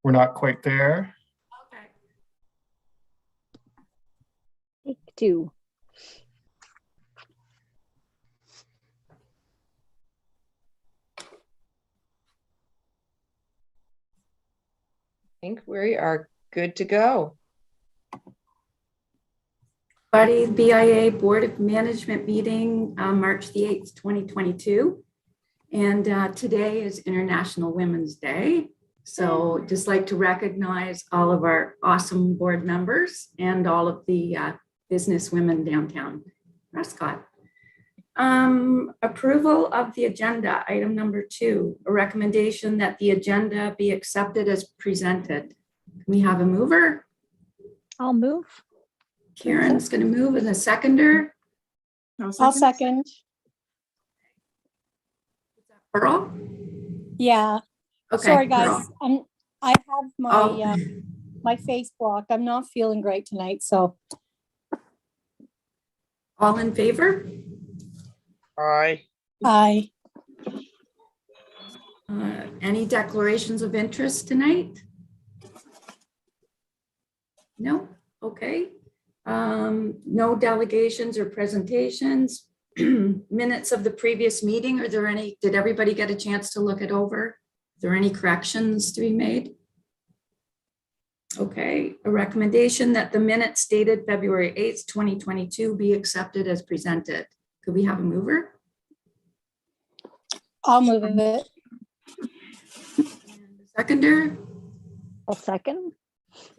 We're not quite there. Okay. Take two. I think we are good to go. Buddy, BIA Board of Management meeting, March the 8th, 2022. And today is International Women's Day. So just like to recognize all of our awesome board members and all of the business women downtown Prescott. Approval of the agenda, item number 2, a recommendation that the agenda be accepted as presented. Can we have a mover? I'll move. Karen's going to move and a seconder. I'll second. Pearl? Yeah. Okay. Sorry, guys. Pearl. I have my Oh. my face blocked. I'm not feeling great tonight, so All in favor? Aye. I Any declarations of interest tonight? No? Okay. No delegations or presentations. Minutes of the previous meeting. Are there any, did everybody get a chance to look it over? Are there any corrections to be made? Okay, a recommendation that the minutes dated February 8th, 2022 be accepted as presented. Could we have a mover? I'll move it. And a seconder? I'll second.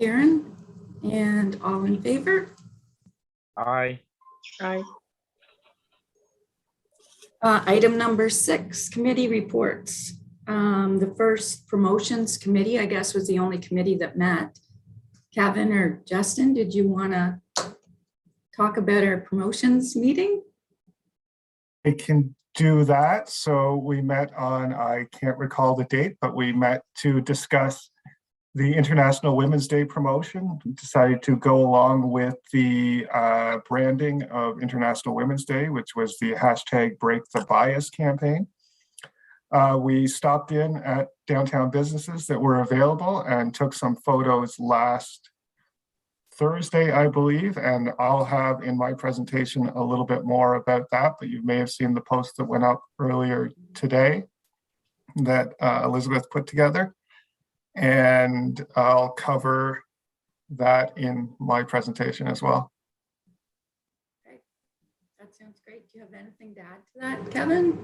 Karen? And all in favor? Aye. Item number 6, committee reports. The first promotions committee, I guess, was the only committee that met. Kevin or Justin, did you want to talk about our promotions meeting? I can do that. So we met on, I can't recall the date, but we met to discuss the International Women's Day promotion. We decided to go along with the branding of International Women's Day, which was the hashtag Break the Bias campaign. We stopped in at downtown businesses that were available and took some photos last Thursday, I believe, and I'll have in my presentation a little bit more about that, but you may have seen the post that went up earlier today that Elizabeth put together. And I'll cover that in my presentation as well. Okay. That sounds great. Do you have anything to add to that, Kevin?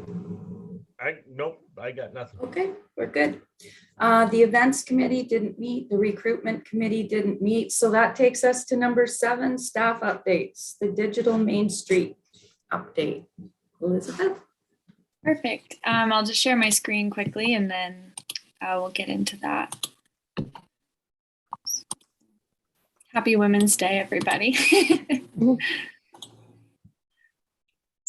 Nope, I got nothing. Okay, we're good. The events committee didn't meet, the recruitment committee didn't meet. So that takes us to number 7, staff updates, the digital Main Street update. Elizabeth? Perfect. I'll just share my screen quickly and then we'll get into that. Happy Women's Day, everybody.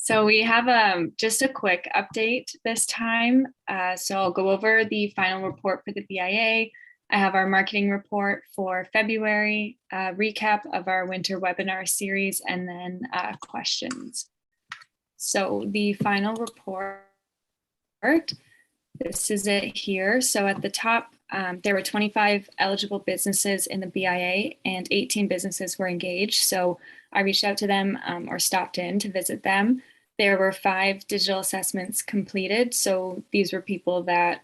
So we have just a quick update this time. So I'll go over the final report for the BIA. I have our marketing report for February, recap of our winter webinar series, and then questions. So the final report, this is it here. So at the top, there were 25 eligible businesses in the BIA and 18 businesses were engaged. So I reached out to them or stopped in to visit them. There were 5 digital assessments completed. So these were people that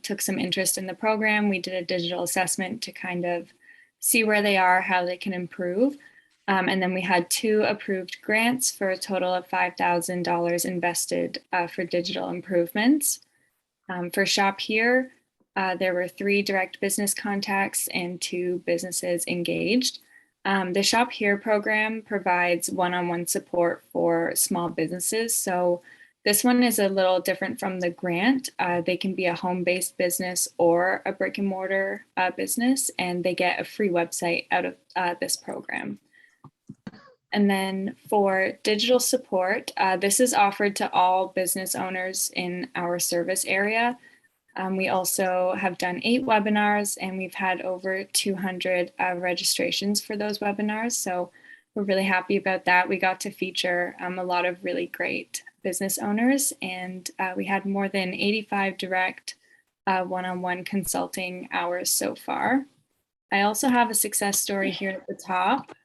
took some interest in the program. We did a digital assessment to kind of see where they are, how they can improve. And then we had 2 approved grants for a total of $5,000 invested for digital improvements. For Shop Here, there were 3 direct business contacts and 2 businesses engaged. The Shop Here program provides one-on-one support for small businesses. So this one is a little different from the grant. They can be a home-based business or a brick and mortar business, and they get a free website out of this program. And then for digital support, this is offered to all business owners in our service area. We also have done 8 webinars and we've had over 200 registrations for those webinars. So we're really happy about that. We got to feature a lot of really great business owners and we had more than 85 direct one-on-one consulting hours so far. I also have a success story here at the top.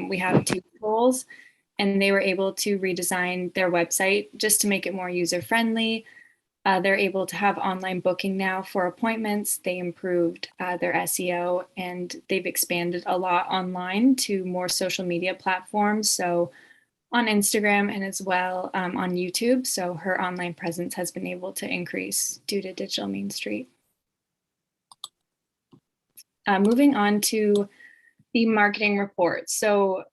We have 2 schools, and they were able to redesign their website just to make it more user-friendly. They're able to have online booking now for appointments. They improved their SEO, and they've expanded a lot online to more social media platforms. So on Instagram and as well on YouTube. So her online presence has been able to increase due to Digital Main Street. Moving on to the marketing report. So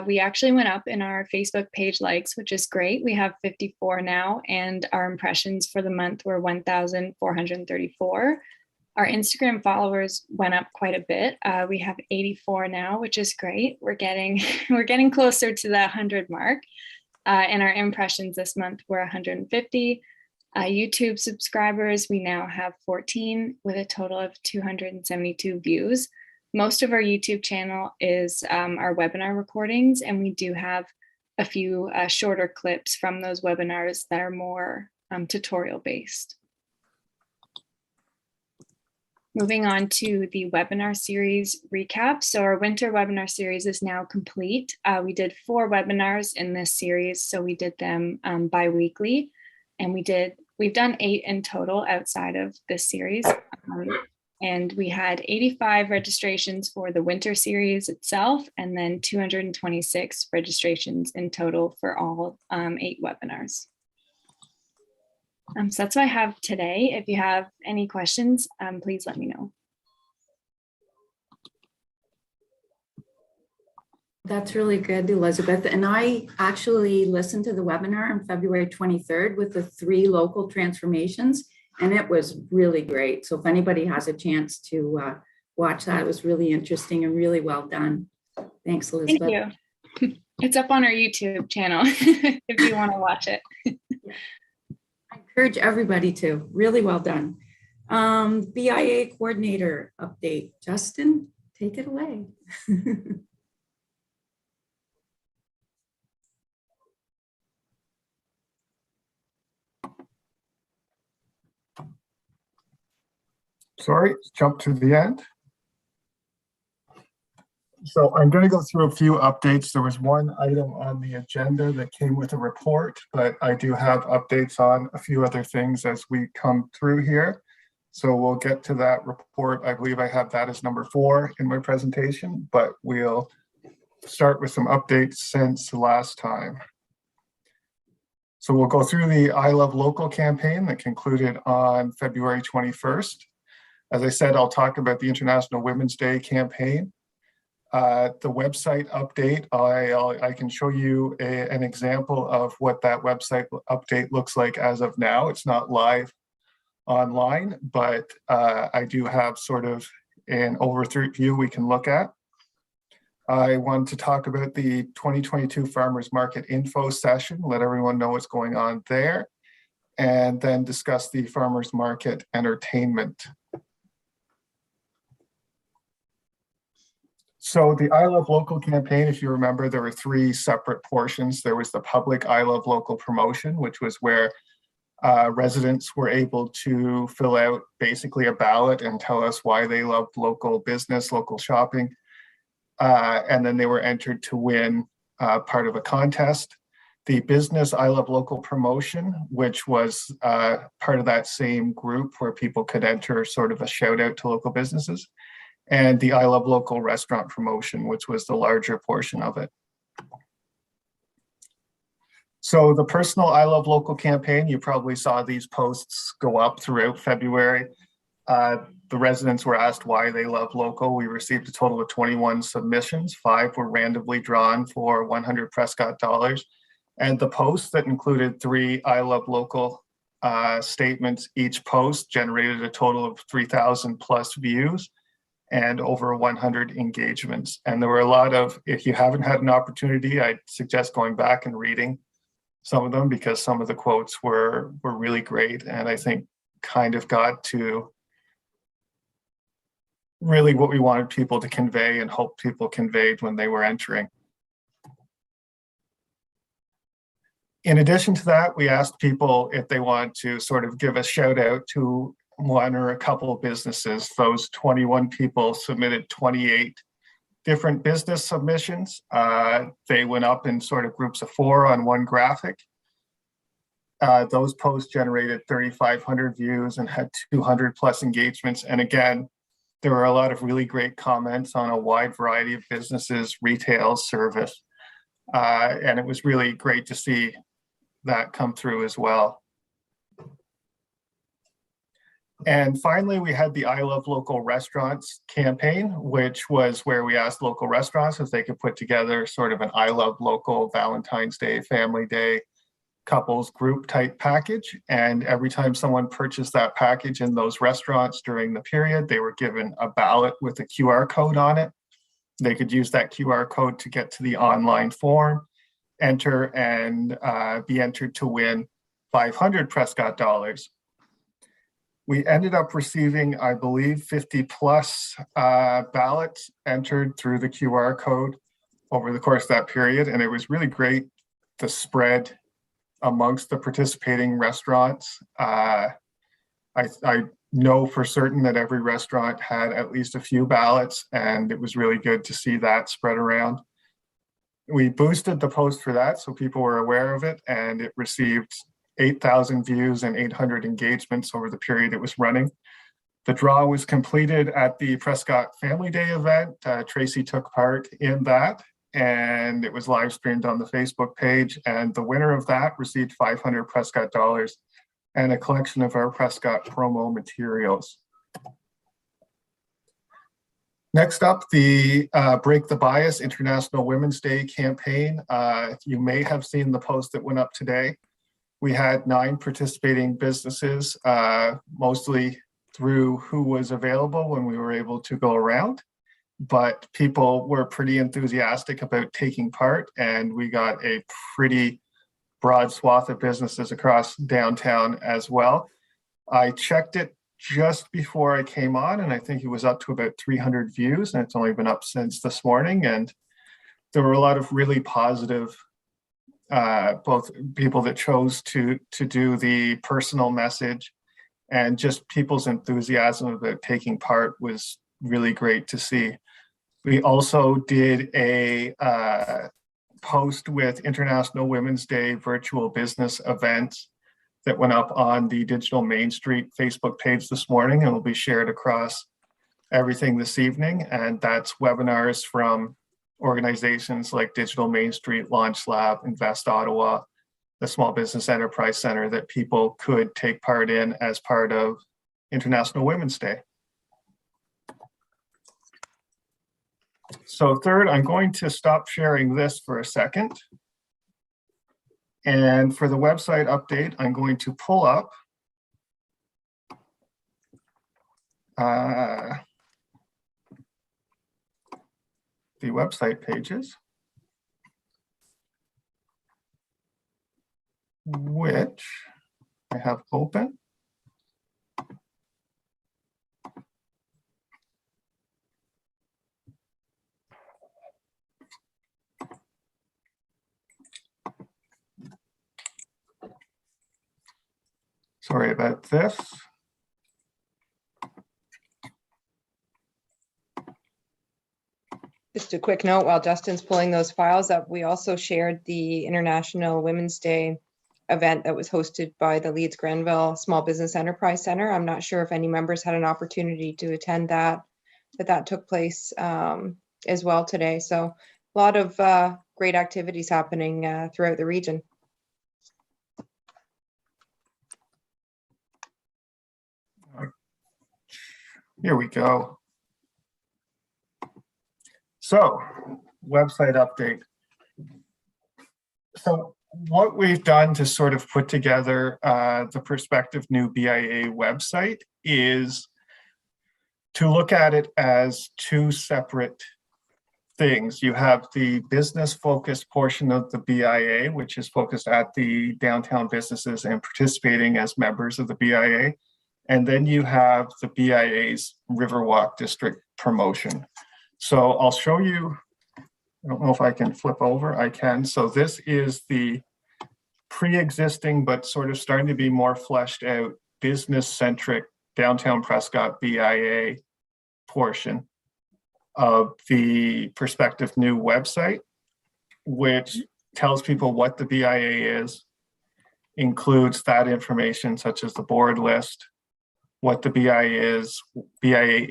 we actually went up in our Facebook page likes, which is great. We have 54 now, and our impressions for the month were 1,434. Our Instagram followers went up quite a bit. We have 84 now, which is great. We're getting closer to the 100 mark. And our impressions this month were 150. YouTube subscribers, we now have 14 with a total of 272 views. Most of our YouTube channel is our webinar recordings, and we do have a few shorter clips from those webinars that are more tutorial based. Moving on to the webinar series recap. So our winter webinar series is now complete. We did 4 webinars in this series, so we did them bi-weekly, and we've done 8 in total outside of this series. And we had 85 registrations for the winter series itself, and then 226 registrations in total for all 8 webinars. So that's what I have today. If you have any questions, please let me know. That's really good, Elizabeth. And I actually listened to the webinar on February 23rd with the 3 local transformations, and it was really great. So if anybody has a chance to watch that, it was really interesting and really well done. Thanks, Elizabeth. Thank you. It's up on our YouTube channel if you want to watch it. I encourage everybody to. Really well done. BIA Coordinator update. Justin, take it away. Sorry, jump to the end. So I'm going to go through a few updates. There was one item on the agenda that came with a report, but I do have updates on a few other things as we come through here. So we'll get to that report. I believe I have that as number 4 in my presentation, but we'll start with some updates since last time. So we'll go through the I Love Local campaign that concluded on February 21st. As I said, I'll talk about the International Women's Day campaign. The website update, I can show you an example of what that website update looks like as of now. It's not live online, but I do have sort of an overview we can look at. I want to talk about the 2022 Farmers Market Info session, let everyone know what's going on there, and then discuss the Farmers Market Entertainment. So the I Love Local campaign, if you remember, there were 3 separate portions. There was the public I Love Local promotion, which was where residents were able to fill out basically a ballot and tell us why they loved local business, local shopping. And then they were entered to win part of a contest. The business I Love Local promotion, which was part of that same group where people could enter sort of a shout out to local businesses. And the I Love Local restaurant promotion, which was the larger portion of it. So the personal I Love Local campaign, you probably saw these posts go up throughout February. The residents were asked why they love local. We received a total of 21 submissions. 5 were randomly drawn for 100 Prescott dollars. And the posts that included 3 I Love Local statements, each post generated a total of 3,000 plus views and over 100 engagements. And there were a lot of, if you haven't had an opportunity, I'd suggest going back and reading some of them because some of the quotes were really great. And I think kind of got to really what we wanted people to convey and hope people conveyed when they were entering. In addition to that, we asked people if they want to sort of give a shout out to one or a couple of businesses. Those 21 people submitted 28 different business submissions. They went up in sort of groups of 4 on one graphic. Those posts generated 3,500 views and had 200 plus engagements. And again, there were a lot of really great comments on a wide variety of businesses, retail, service. And it was really great to see that come through as well. And finally, we had the I Love Local Restaurants campaign, which was where we asked local restaurants if they could put together sort of an I Love Local Valentine's Day, Family Day, couples group type package. And every time someone purchased that package in those restaurants during the period, they were given a ballot with a QR code on it. They could use that QR code to get to the online form, enter, and be entered to win 500 Prescott dollars. We ended up receiving, I believe, 50 plus ballots entered through the QR code over the course of that period. And it was really great to spread amongst the participating restaurants. I know for certain that every restaurant had at least a few ballots, and it was really good to see that spread around. We boosted the post for that so people were aware of it, and it received 8,000 views and 800 engagements over the period it was running. The draw was completed at the Prescott Family Day event. Tracy took part in that, and it was live streamed on the Facebook page. And the winner of that received 500 Prescott dollars and a collection of our Prescott promo materials. Next up, the Break the Bias International Women's Day campaign. You may have seen the post that went up today. We had 9 participating businesses, mostly through who was available when we were able to go around, but people were pretty enthusiastic about taking part, and we got a pretty broad swath of businesses across downtown as well. I checked it just before I came on, and I think it was up to about 300 views, and it's only been up since this morning. And there were a lot of really positive both people that chose to do the personal message, and just people's enthusiasm about taking part was really great to see. We also did a post with International Women's Day virtual business events that went up on the Digital Main Street Facebook page this morning and will be shared across everything this evening. And that's webinars from organizations like Digital Main Street, Launch Lab, Invest Ottawa, the Small Business Enterprise Center that people could take part in as part of International Women's Day. So third, I'm going to stop sharing this for a second. And for the website update, I'm going to pull up the website pages, which I have open. Sorry about this. Just a quick note while Justin's pulling those files up, we also shared the International Women's Day event that was hosted by the Leeds Grenville Small Business Enterprise Center. I'm not sure if any members had an opportunity to attend that, but that took place as well today. So a lot of great activities happening throughout the region. Here we go. So, website update. So what we've done to sort of put together the prospective new BIA website is to look at it as 2 separate things. You have the business focused portion of the BIA, which is focused at the downtown businesses and participating as members of the BIA. And then you have the BIA's Riverwalk District promotion. So I'll show you, I don't know if I can flip over, I can. So this is the pre-existing, but sort of starting to be more fleshed out business-centric Downtown Prescott BIA portion of the prospective new website, which tells people what the BIA is, includes that information such as the board list, what the BIA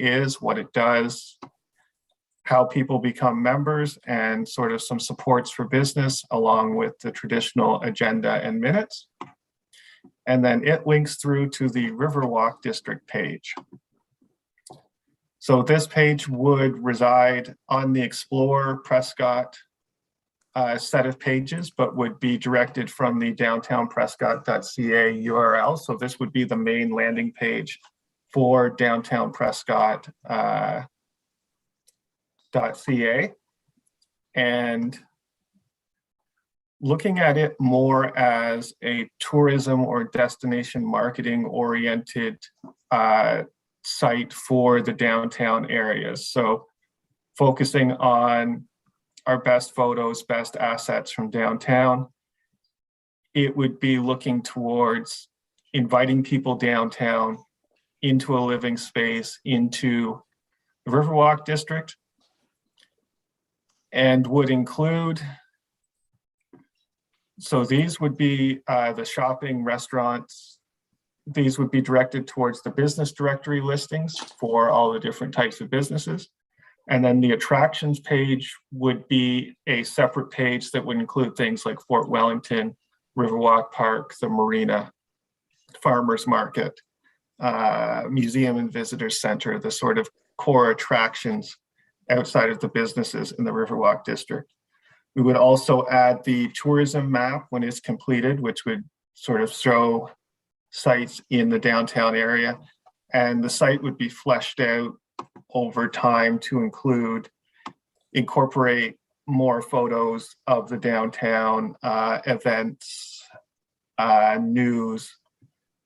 is, what it does, how people become members, and sort of some supports for business along with the traditional agenda and minutes. And then it links through to the Riverwalk District page. So this page would reside on the Explore Prescott set of pages, but would be directed from the downtownprescott.ca URL. So this would be the main landing page for Downtown Prescott .ca. And looking at it more as a tourism or destination marketing oriented site for the downtown areas. So focusing on our best photos, best assets from downtown. It would be looking towards inviting people downtown into a living space, into the Riverwalk District, and would include, so these would be the shopping, restaurants. These would be directed towards the business directory listings for all the different types of businesses. And then the attractions page would be a separate page that would include things like Fort Wellington, Riverwalk Park, the Marina, Farmers Market, Museum and Visitor Center, the sort of core attractions outside of the businesses in the Riverwalk District. We would also add the tourism map when it's completed, which would sort of show sites in the downtown area. And the site would be fleshed out over time to incorporate more photos of the downtown, events, news,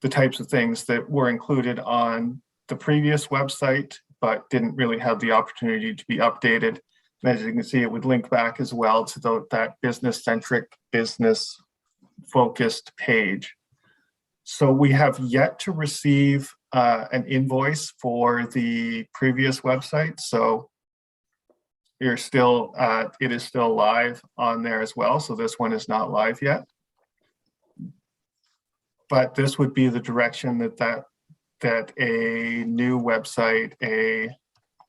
the types of things that were included on the previous website, but didn't really have the opportunity to be updated. And as you can see, it would link back as well to that business-centric, business-focused page. So we have yet to receive an invoice for the previous website. So it is still live on there as well. So this one is not live yet. But this would be the direction that a new website, a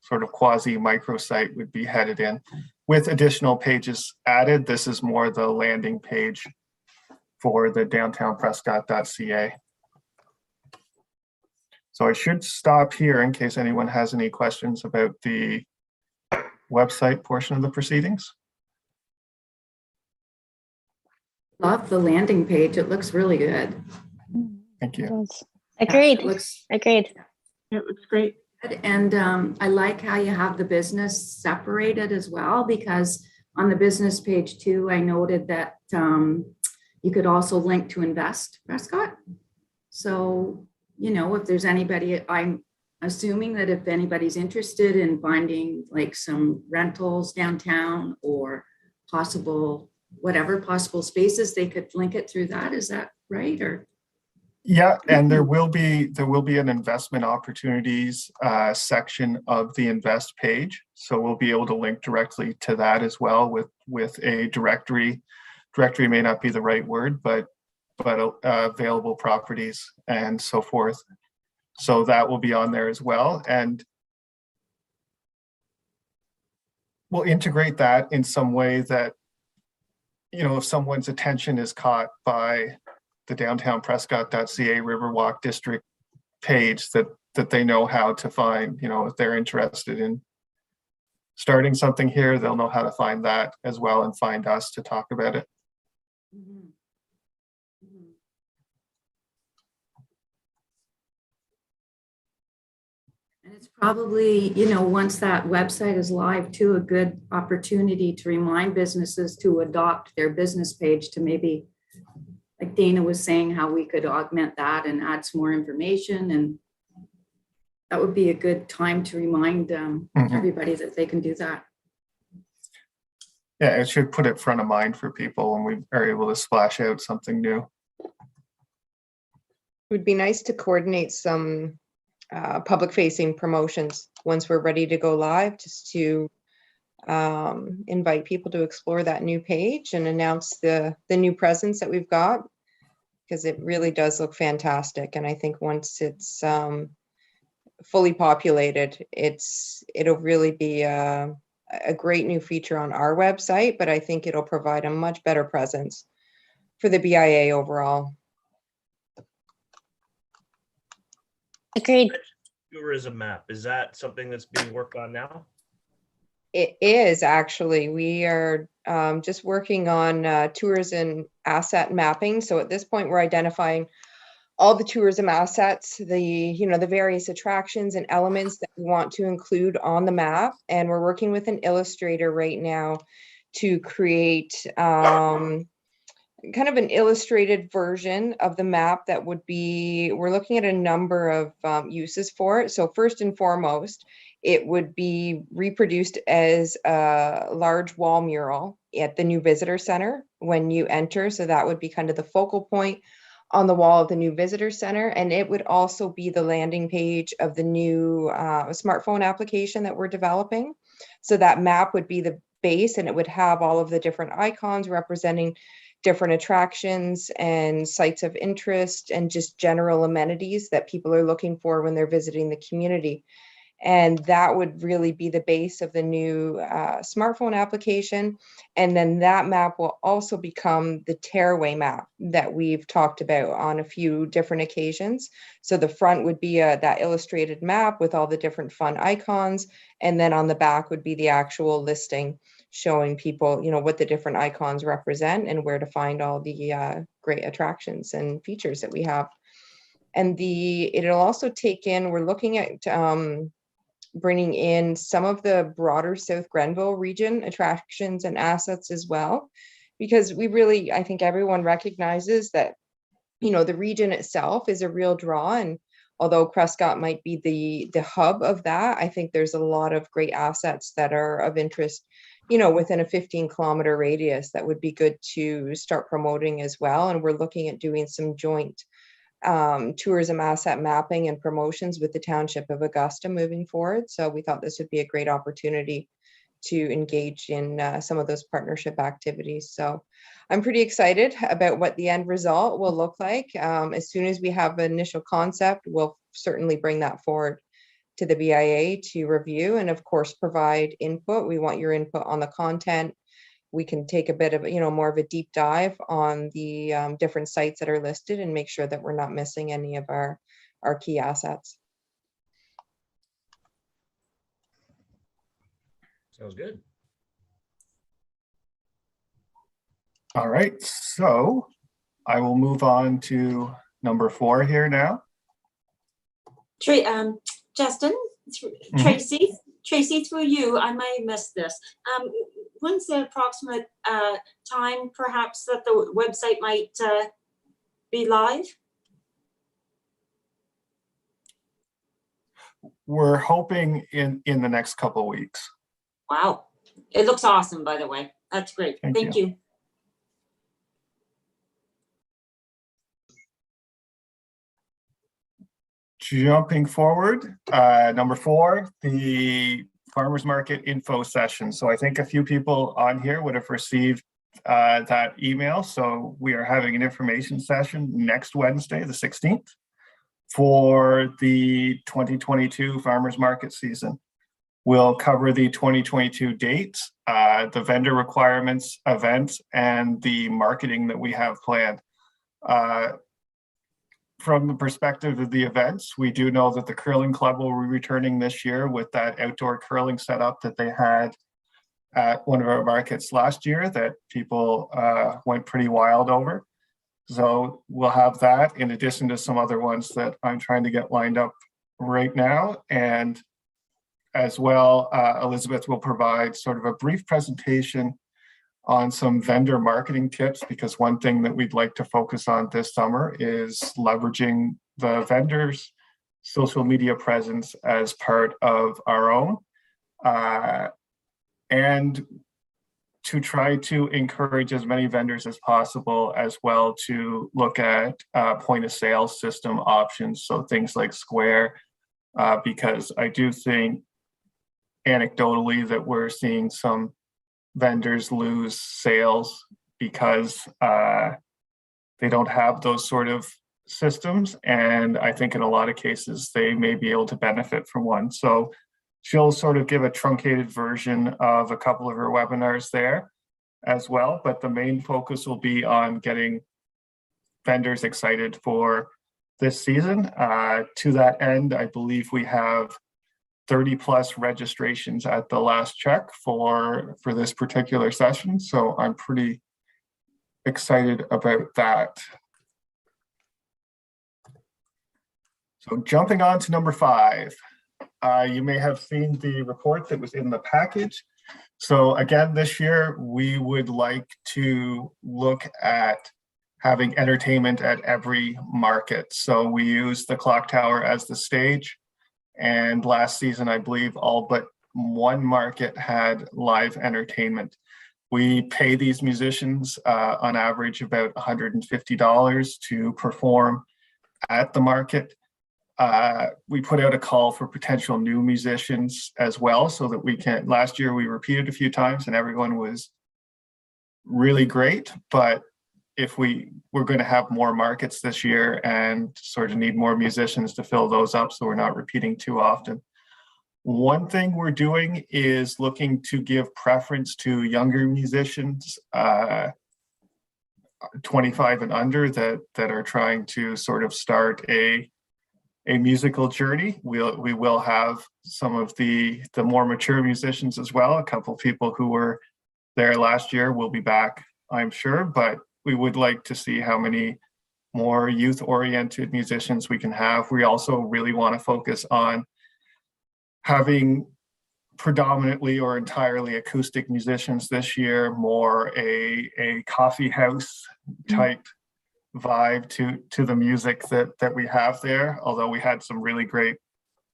sort of quasi microsite would be headed in, with additional pages added. This is more the landing page for the downtownprescott.ca. So I should stop here in case anyone has any questions about the website portion of the proceedings. Love the landing page. It looks really good. Thank you. Does. Agreed. It looks Agreed. It looks great. good. And I like how you have the business separated as well, because on the business page too, I noted that you could also link to Invest Prescott. So, you know, if there's anybody, I'm assuming that if anybody's interested in finding like some rentals downtown or possible spaces, they could link it through that. Is that right? Or yeah, and there will be an investment opportunities section of the Invest page. So we'll be able to link directly to that as well with a directory. Directory may not be the right word, but available properties and so forth. So that will be on there as well. And we'll integrate that in some way that, you know, if someone's attention is caught by the downtownprescott.ca Riverwalk District page, that they know how to find, you know, if they're interested in starting something here, they'll know how to find that as well and find us to talk about it. Mhm. Mhm. And it's probably, you know, once that website is live too, a good opportunity to remind businesses to adopt their business page, to maybe, like Dana was saying, how we could augment that and add some more information. And that would be a good time to remind everybody that they can do that. Yeah, it should put it front of mind for people when we are able to splash out something new. It would be nice to coordinate some public facing promotions once we're ready to go live, just to invite people to explore that new page and announce the new presence that we've got, because it really does look fantastic. And I think once it's fully populated, it'll really be a great new feature on our website, but I think it'll provide a much better presence for the BIA overall. Agreed. Tourism map, is that something that's being worked on now? It is actually. We are just working on tourism asset mapping. So at this point, we're identifying all the tourism assets, the various attractions and elements that we want to include on the map. And we're working with an illustrator right now to create kind of an illustrated version of the map that would be, we're looking at a number of uses for it. So first and foremost, it would be reproduced as a large wall mural at the new visitor center when you enter. So that would be kind of the focal point on the wall of the new visitor center. And it would also be the landing page of the new smartphone application that we're developing. So that map would be the base, and it would have all of the different icons representing different attractions and sites of interest and just general amenities that people are looking for when they're visiting the community. And that would really be the base of the new smartphone application. And then that map will also become the tearaway map that we've talked about on a few different occasions. So the front would be that illustrated map with all the different fun icons. And then on the back would be the actual listing showing people, what the different icons represent and where to find all the great attractions and features that we have. And it'll also take in, we're looking at bringing in some of the broader South Grenville region attractions and assets as well, because I think everyone recognizes that, the region itself is a real draw. And although Prescott might be the hub of that, I think there's a lot of great assets that are of interest, within a 15-kilometer radius that would be good to start promoting as well. And we're looking at doing some joint tourism asset mapping and promotions with the Township of Augusta moving forward. So we thought this would be a great opportunity to engage in some of those partnership activities. So I'm pretty excited about what the end result will look like. As soon as we have an initial concept, we'll certainly bring that forward to the BIA to review and of course provide input. We want your input on the content. We can take a bit of, more of a deep dive on the different sites that are listed and make sure that we're not missing any of our key assets. Sounds good. All right, so I will move on to number 4 here now. Justin, Tracy, through you, I may have missed this. When's the approximate time, perhaps, that the website might be live? We're hoping in the next couple of weeks. Wow, it looks awesome, by the way. That's great. Thank you. Jumping forward, number 4, the farmers market info session. So I think a few people on here would have received that email. So we are having an information session next Wednesday, the 16th, for the 2022 farmers market season. We'll cover the 2022 dates, the vendor requirements, events, and the marketing that we have planned. From the perspective of the events, we do know that the curling club will be returning this year with that outdoor curling setup that they had at one of our markets last year that people went pretty wild over. So we'll have that in addition to some other ones that I'm trying to get lined up right now. And as well, Elizabeth will provide sort of a brief presentation on some vendor marketing tips, because one thing that we'd like to focus on this summer is leveraging the vendors' social media presence as part of our own, and to try to encourage as many vendors as possible as well to look at point of sale system options. So things like Square, because I do think anecdotally that we're seeing some vendors lose sales because they don't have those sort of systems. And I think in a lot of cases, they may be able to benefit from one. So she'll sort of give a truncated version of a couple of her webinars there as well. But the main focus will be on getting vendors excited for this season. To that end, I believe we have 30 plus registrations at the last check for this particular session. So I'm pretty excited about that. So jumping on to number 5, you may have seen the report that was in the package. So again, this year, we would like to look at having entertainment at every market. So we use the clock tower as the stage. And last season, I believe all but one market had live entertainment. We pay these musicians on average about $150 to perform at the market. We put out a call for potential new musicians as well, so that we can, last year we repeated a few times and everyone was really great. But if we're going to have more markets this year and sort of need more musicians to fill those up, so we're not repeating too often. One thing we're doing is looking to give preference to younger musicians, 25 and under, that are trying to sort of start a musical journey. We will have some of the more mature musicians as well. A couple of people who were there last year will be back, I'm sure, but we would like to see how many more youth-oriented musicians we can have. We also really want to focus on having predominantly or entirely acoustic musicians this year, more a coffee house type vibe to the music that we have there. Although we had some really great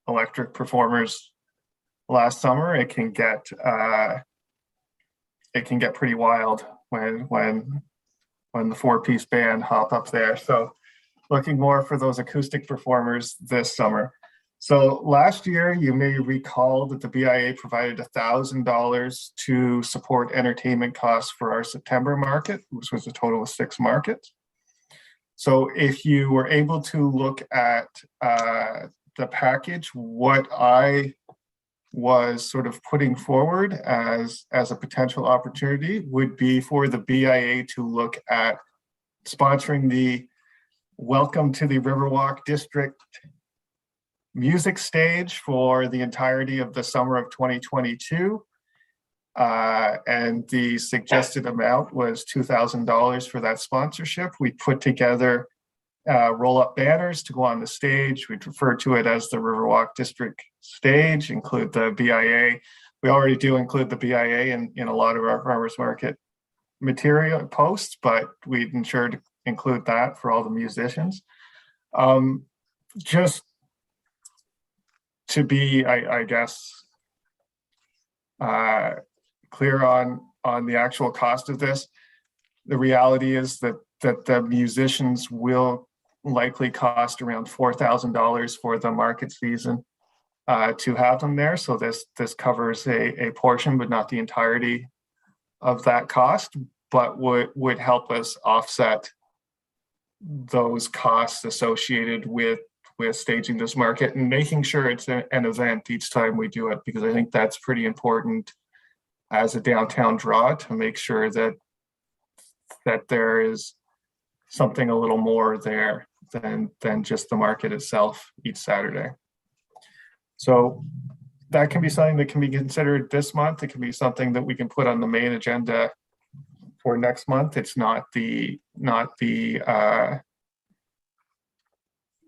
electric performers last summer, it can get pretty wild when the 4-piece band hop up there. So looking more for those acoustic performers this summer. So last year, you may recall that the BIA provided $1,000 to support entertainment costs for our September market, which was a total of 6 markets. So if you were able to look at the package, what I was sort of putting forward as a potential opportunity would be for the BIA to look at sponsoring the Welcome to the Riverwalk District music stage for the entirety of the summer of 2022. And the suggested amount was $2,000 for that sponsorship. We put together roll-up banners to go on the stage. We refer to it as the Riverwalk District stage, include the BIA. We already do include the BIA in a lot of our farmers market material posts, but we'd ensure to include that for all the musicians. Just to be, I guess, clear on the actual cost of this, the reality is that the musicians will likely cost around $4,000 for the market season to have them there. So this covers a portion, but not the entirety of that cost, but would help us offset those costs associated with staging this market and making sure it's an event each time we do it, because I think that's pretty important as a downtown draw, to make sure that there is something a little more there than just the market itself each Saturday. So that can be something that can be considered this month. It can be something that we can put on the main agenda for next month. It's not an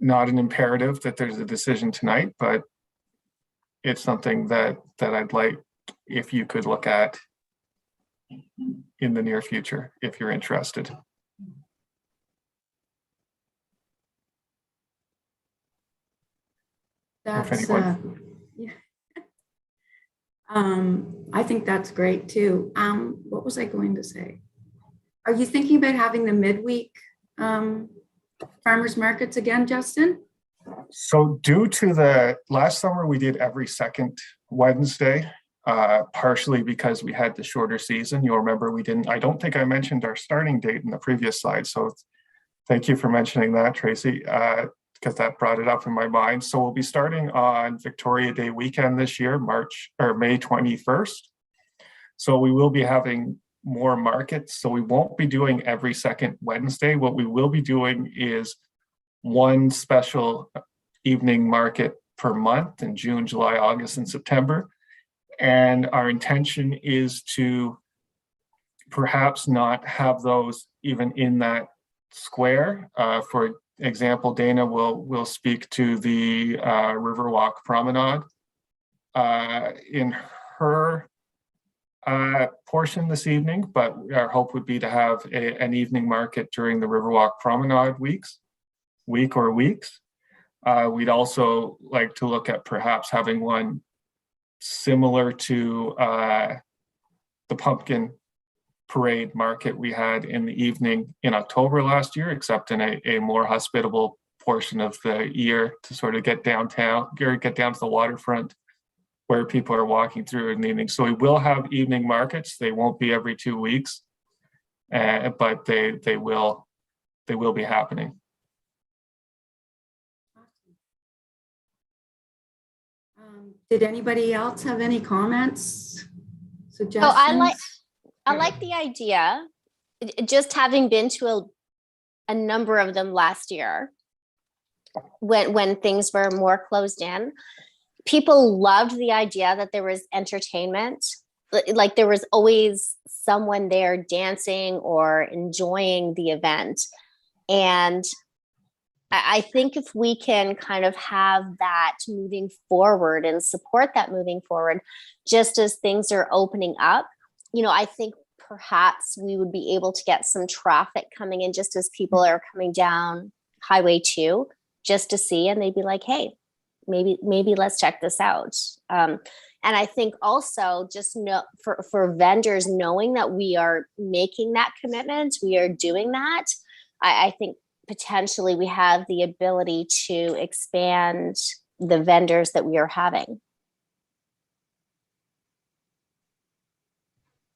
imperative that there's a decision tonight, but it's something that I'd like if you could look at in the near future, if you're interested. That's, yeah. I think that's great too. What was I going to say? Are you thinking about having the midweek farmers markets again, Justin? So due to the last summer, we did every second Wednesday, partially because we had the shorter season. You'll remember I don't think I mentioned our starting date in the previous slide. So thank you for mentioning that, Tracy, because that brought it up in my mind. So we'll be starting on Victoria Day weekend this year, May 21st. So we will be having more markets. So we won't be doing every second Wednesday. What we will be doing is one special evening market per month in June, July, August, and September. And our intention is to perhaps not have those even in that square. For example, Dana will speak to the Riverwalk Promenade. In her portion this evening, but our hope would be to have an evening market during the Riverwalk Promenade weeks. We'd also like to look at perhaps having one similar to the pumpkin parade market we had in the evening in October last year, except in a more hospitable portion of the year to sort of get downtown, or get down to the waterfront where people are walking through in the evening. So we will have evening markets. They won't be every 2 weeks, but they will be happening. Did anybody else have any comments, So suggestions? I like the idea, just having been to a number of them last year when things were more closed in. People loved the idea that there was entertainment, like there was always someone there dancing or enjoying the event. And I think if we can kind of have that moving forward and support that moving forward, just as things are opening up, I think perhaps we would be able to get some traffic coming in just as people are coming down Highway 2 just to see, and they'd be like, hey, maybe let's check this out. And I think also just for vendors knowing that we are making that commitment, we are doing that. I think potentially we have the ability to expand the vendors that we are having.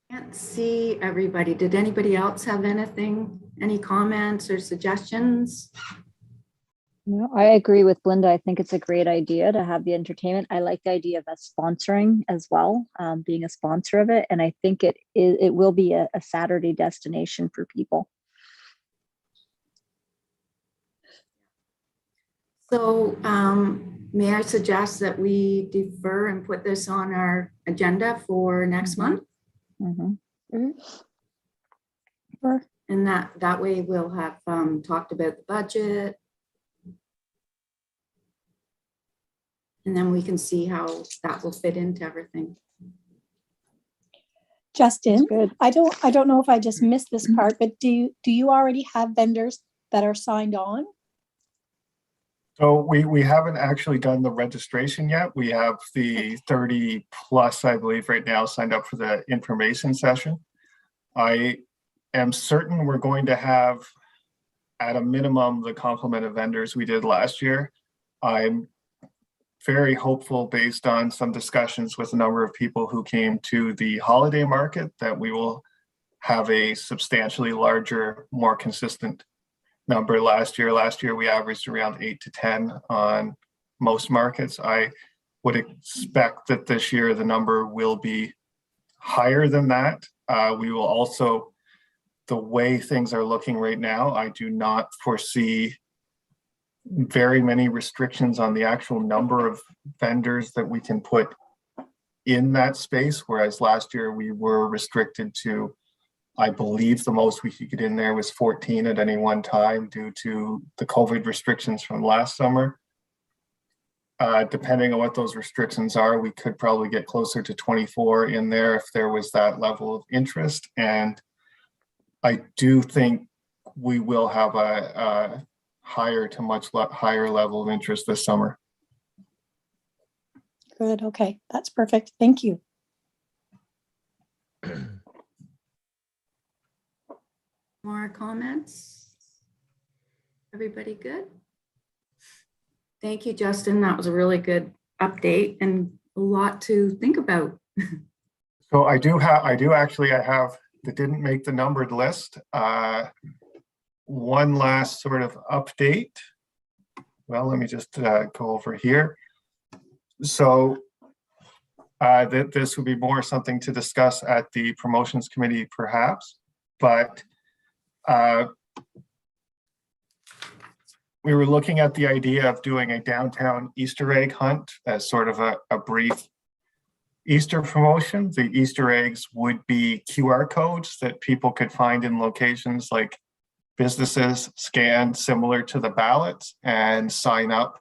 Can't see everybody. Did anybody else have any comments or suggestions? No, I agree with Linda. I think it's a great idea to have the entertainment. I like the idea of us sponsoring as well, being a sponsor of it. And I think it will be a Saturday destination for people. So may I suggest that we defer and put this on our agenda for next month? Mm-hmm. Mhm. Sure. And that way we'll have talked about the budget. And then we can see how that will fit into everything. Justin, Good. I don't know if I just missed this part, but do you already have vendors that are signed on? So we haven't actually done the registration yet. We have the 30 plus, I believe, right now signed up for the information session. I am certain we're going to have, at a minimum, the complement of vendors we did last year. I'm very hopeful, based on some discussions with a number of people who came to the holiday market, that we will have a substantially larger, more consistent number. Last year we averaged around 8 to 10 on most markets. I would expect that this year the number will be higher than that. We will also, the way things are looking right now, I do not foresee very many restrictions on the actual number of vendors that we can put in that space, whereas last year we were restricted to, I believe the most we could get in there was 14 at any one time due to the COVID restrictions from last summer. Depending on what those restrictions are, we could probably get closer to 24 in there if there was that level of interest. And I do think we will have a higher to much higher level of interest this summer. Good. Okay. That's perfect. Thank you. More comments? Everybody good? Thank you, Justin. That was a really good update and a lot to think about. So I have, that didn't make the numbered list. One last sort of update. Well, let me just go over here. So this would be more something to discuss at the promotions committee perhaps, but we were looking at the idea of doing a downtown Easter egg hunt as sort of a brief Easter promotion. The Easter eggs would be QR codes that people could find in locations like businesses, scan similar to the ballots and sign up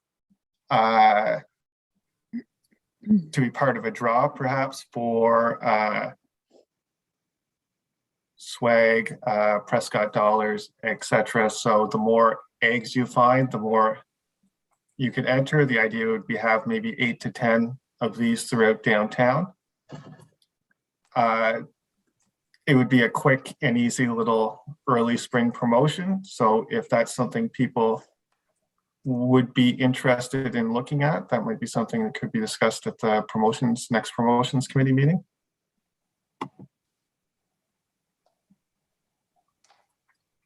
to be part of a draw perhaps for swag, Prescott dollars, etc. So the more eggs you find, the more you could enter. The idea would be have maybe 8 to 10 of these throughout downtown. It would be a quick and easy little early spring promotion. So if that's something people would be interested in looking at, that might be something that could be discussed at the next promotions committee meeting.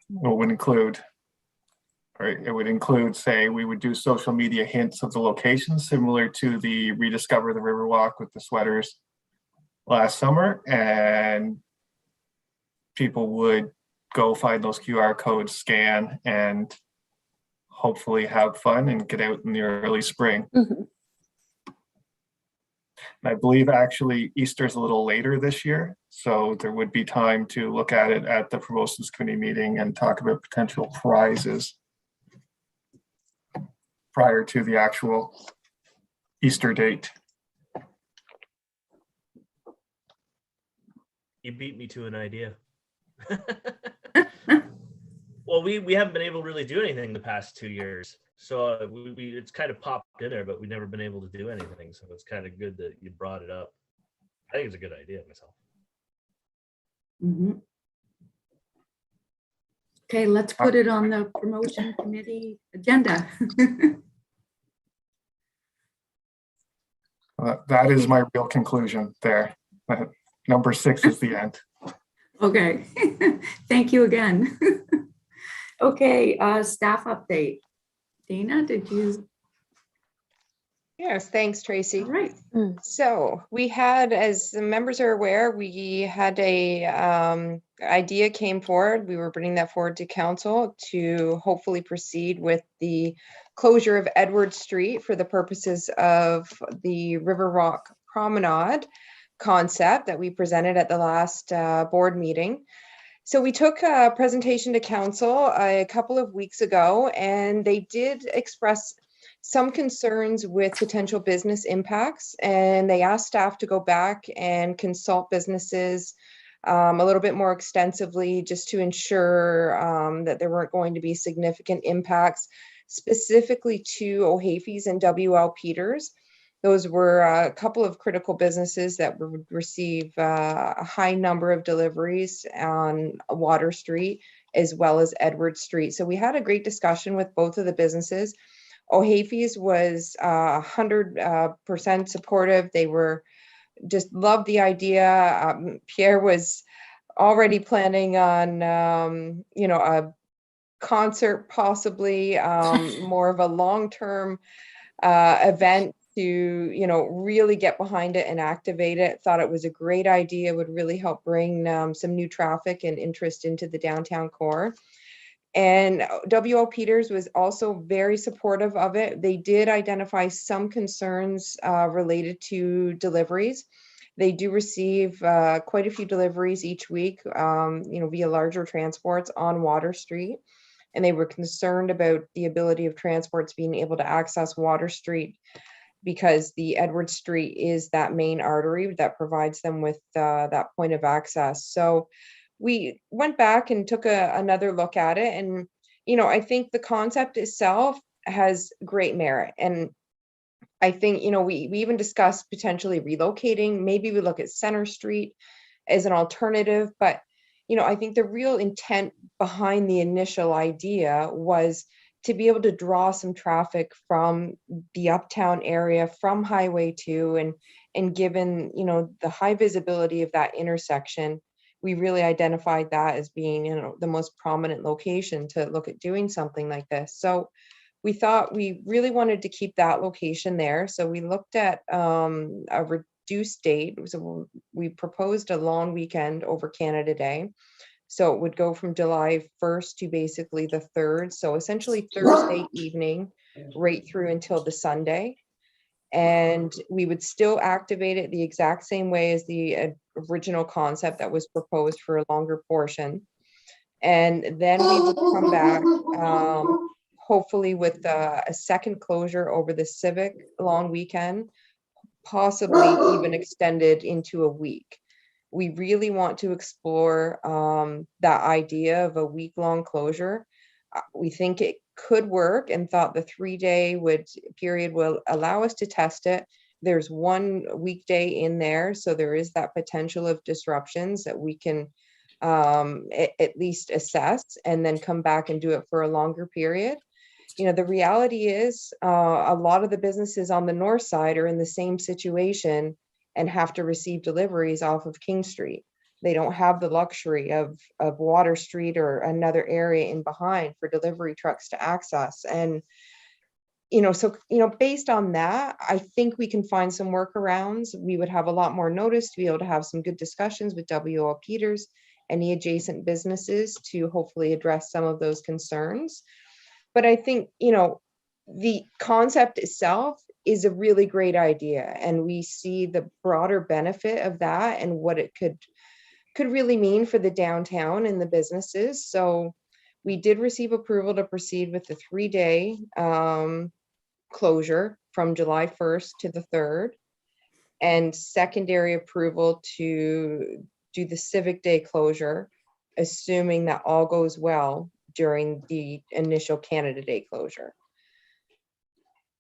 It would include, say, we would do social media hints of the location similar to the Rediscover the Riverwalk with the sweaters last summer, and people would go find those QR codes, scan, and hopefully have fun and get out in the early spring. Mhm. And I believe actually Easter's a little later this year, so there would be time to look at it at the promotions committee meeting and talk about potential prizes prior to the actual Easter date. You beat me to an idea. Well, we haven't been able to really do anything the past 2 years. So it's kind of popped in there, but we've never been able to do anything. So it's kind of good that you brought it up. I think it's a good idea myself. Mhm. Okay, let's put it on the promotion committee agenda. That is my real conclusion there. Number 6 is the end. Okay, thank you again. Okay, staff update. Dana, did you? Yes, thanks, Tracy. All right. So we had, as the members are aware, we had a idea came forward. We were bringing that forward to council to hopefully proceed with the closure of Edward Street for the purposes of the River Rock Promenade concept that we presented at the last board meeting. So we took a presentation to council a couple of weeks ago, and they did express some concerns with potential business impacts, and they asked staff to go back and consult businesses a little bit more extensively just to ensure that there weren't going to be significant impacts specifically to O'Haffey's and WL Peters. Those were a couple of critical businesses that would receive a high number of deliveries on Water Street as well as Edward Street. So we had a great discussion with both of the businesses. O'Haffey's was 100% supportive. They were just loved the idea. Pierre was already planning on, a concert, possibly more of a long-term event to, really get behind it and activate it. Thought it was a great idea, would really help bring some new traffic and interest into the downtown core. And WL Peters was also very supportive of it. They did identify some concerns related to deliveries. They do receive quite a few deliveries each week, via larger transports on Water Street. And they were concerned about the ability of transports being able to access Water Street because the Edward Street is that main artery that provides them with that point of access. So we went back and took another look at it. And, I think the concept itself has great merit. And I think, we even discussed potentially relocating. Maybe we look at Center Street as an alternative. But, I think the real intent behind the initial idea was to be able to draw some traffic from the uptown area, from Highway 2, and given, you know, the high visibility of that intersection, we really identified that as being, you know, the most prominent location to look at doing something like this. So we thought we really wanted to keep that location there. So we looked at a reduced date. So we proposed a long weekend over Canada Day. So it would go from July 1st to basically the 3rd. So essentially Thursday evening right through until the Sunday. And we would still activate it the exact same way as the original concept that was proposed for a longer portion. And then we would come back, hopefully with a second closure over the civic long weekend, possibly even extended into a week. We really want to explore that idea of a week-long closure. We think it could work and thought the 3-day period will allow us to test it. There's one weekday in there, so there is that potential of disruptions that we can at least assess and then come back and do it for a longer period. You know, the reality is a lot of the businesses on the north side are in the same situation and have to receive deliveries off of King Street. They don't have the luxury of Water Street or another area in behind for delivery trucks to access. And, you know, so, you know, based on that, I think we can find some workarounds. We would have a lot more notice to be able to have some good discussions with WL Peters, any adjacent businesses, to hopefully address some of those concerns. But I think, you know, the concept itself is a really great idea, and we see the broader benefit of that and what it could really mean for the downtown and the businesses. So we did receive approval to proceed with the 3-day closure from July 1st to the 3rd, and secondary approval to do the Civic Day closure, assuming that all goes well during the initial Canada Day closure.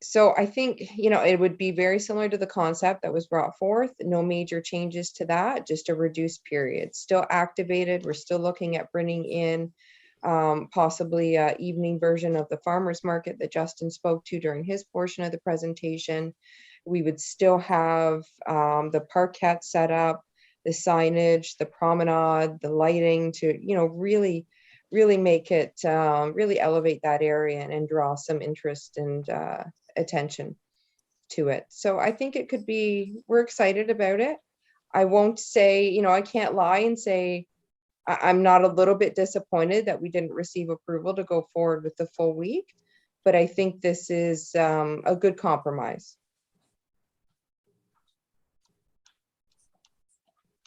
So I think, you know, it would be very similar to the concept that was brought forth. No major changes to that, just a reduced period. Still activated. We're still looking at bringing in possibly an evening version of the farmers market that Justin spoke to during his portion of the presentation. We would still have the parquet set up, the signage, the promenade, the lighting to, you know, really make it, really elevate that area and draw some interest and attention to it. So I think it could be, we're excited about it. I won't say, you know, I can't lie and say I'm not a little bit disappointed that we didn't receive approval to go forward with the full week, but I think this is a good compromise.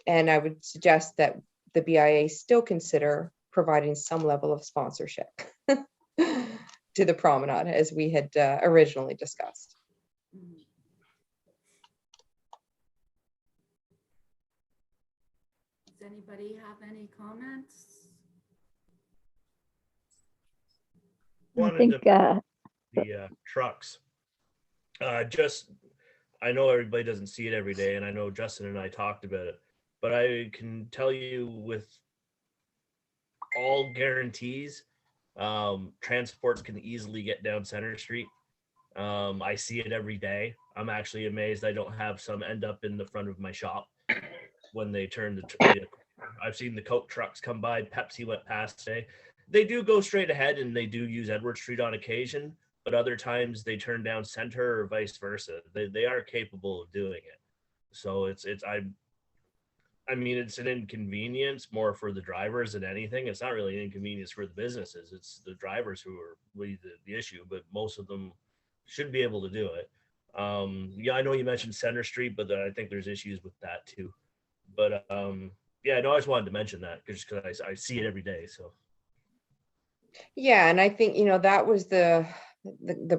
And I would suggest that the BIA still consider providing some level of sponsorship to the promenade, as we had originally discussed. Does anybody have any comments? I think The trucks. Just, I know everybody doesn't see it every day, and I know Justin and I talked about it, but I can tell you with all guarantees, transport can easily get down Center Street. I see it every day. I'm actually amazed I don't have some end up in the front of my shop when they turn I've seen the Coke trucks come by. Pepsi went past today. They do go straight ahead and they do use Edward Street on occasion, but other times they turn down Center or vice versa. They are capable of doing it. So I mean, it's an inconvenience more for the drivers than anything. It's not really an inconvenience for the businesses. It's the drivers who are really the issue, but most of them should be able to do it. Yeah, I know you mentioned Center Street, but I think there's issues with that too. But yeah, no, I just wanted to mention that just because I see it every day. So yeah, and I think, you know, that was the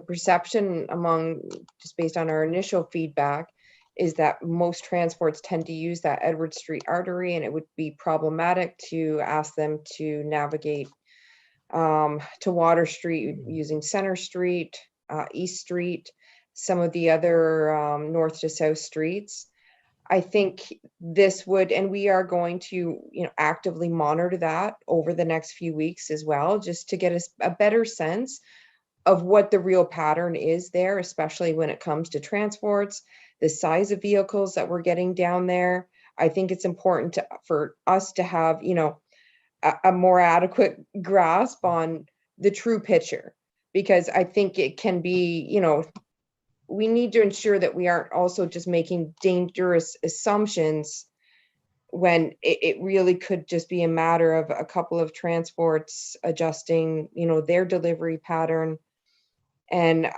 perception among, just based on our initial feedback, is that most transports tend to use that Edward Street artery, and it would be problematic to ask them to navigate to Water Street using Center Street, East Street, some of the other north to south streets. I think this would, and we are going to, you know, actively monitor that over the next few weeks as well, just to get a better sense of what the real pattern is there, especially when it comes to transports, the size of vehicles that we're getting down there. I think it's important for us to have, you know, a more adequate grasp on the true picture, because I think it can be, you know, we need to ensure that we aren't also just making dangerous assumptions when it really could just be a matter of a couple of transports adjusting, you know, their delivery pattern. And,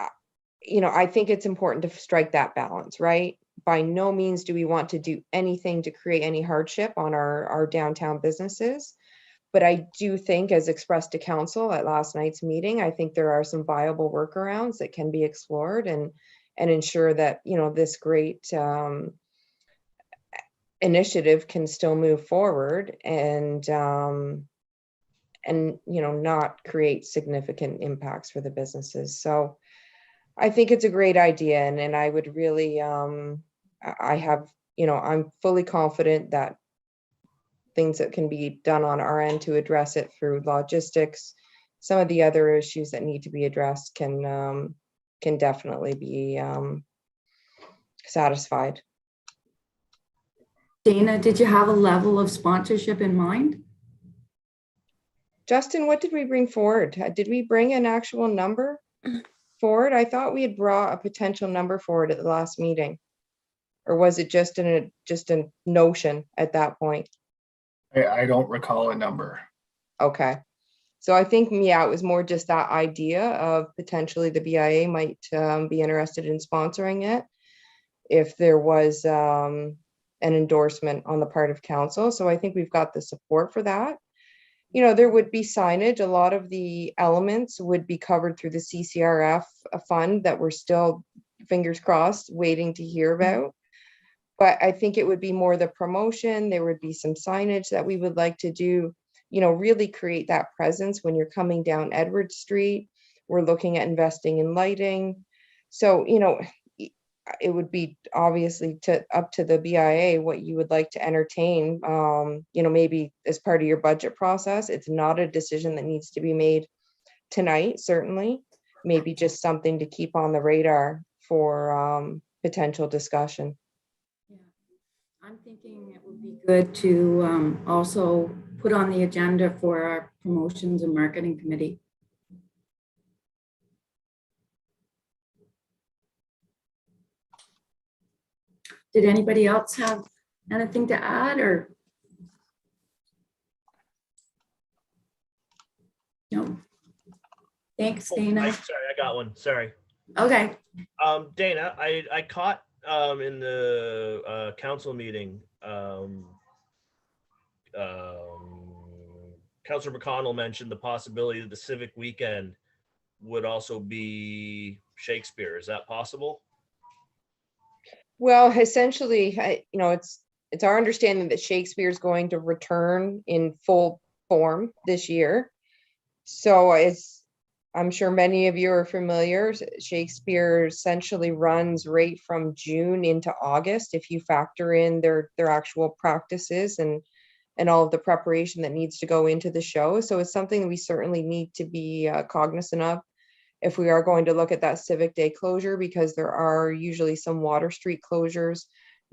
you know, I think it's important to strike that balance, right? By no means do we want to do anything to create any hardship on our downtown businesses. But I do think, as expressed to council at last night's meeting, I think there are some viable workarounds that can be explored and ensure that, you know, this great initiative can still move forward and you know, not create significant impacts for the businesses. So I think it's a great idea, and I would really I have, you know, I'm fully confident that things that can be done on our end to address it through logistics, some of the other issues that need to be addressed can definitely be satisfied. Dana, did you have a level of sponsorship in mind? Justin, what did we bring forward? Did we bring an actual number forward? I thought we had brought a potential number forward at the last meeting. Or was it just a notion at that point? I don't recall a number. Okay. So I think, yeah, it was more just that idea of potentially the BIA might be interested in sponsoring it if there was an endorsement on the part of council. So I think we've got the support for that. You know, there would be signage. A lot of the elements would be covered through the CCRF fund that we're still, fingers crossed, waiting to hear about. But I think it would be more the promotion. There would be some signage that we would like to do, you know, really create that presence when you're coming down Edward Street. We're looking at investing in lighting. So, you know, it would be obviously up to the BIA what you would like to entertain, you know, maybe as part of your budget process. It's not a decision that needs to be made tonight, certainly. Maybe just something to keep on the radar for potential discussion. Yeah. I'm thinking it would be good to also put on the agenda for our promotions and marketing committee. Did anybody else have anything to add or? No. Thanks, Dana. Sorry, I got one. Sorry. Okay. Dana, I caught in the council meeting, Councilor McConnell mentioned the possibility that the civic weekend would also be Shakespeare. Is that possible? Well, essentially, you know, it's our understanding that Shakespeare is going to return in full form this year. So I'm sure many of you are familiar. Shakespeare essentially runs right from June into August if you factor in their actual practices and all of the preparation that needs to go into the show. So it's something we certainly need to be cognizant of if we are going to look at that Civic Day closure, because there are usually some Water Street closures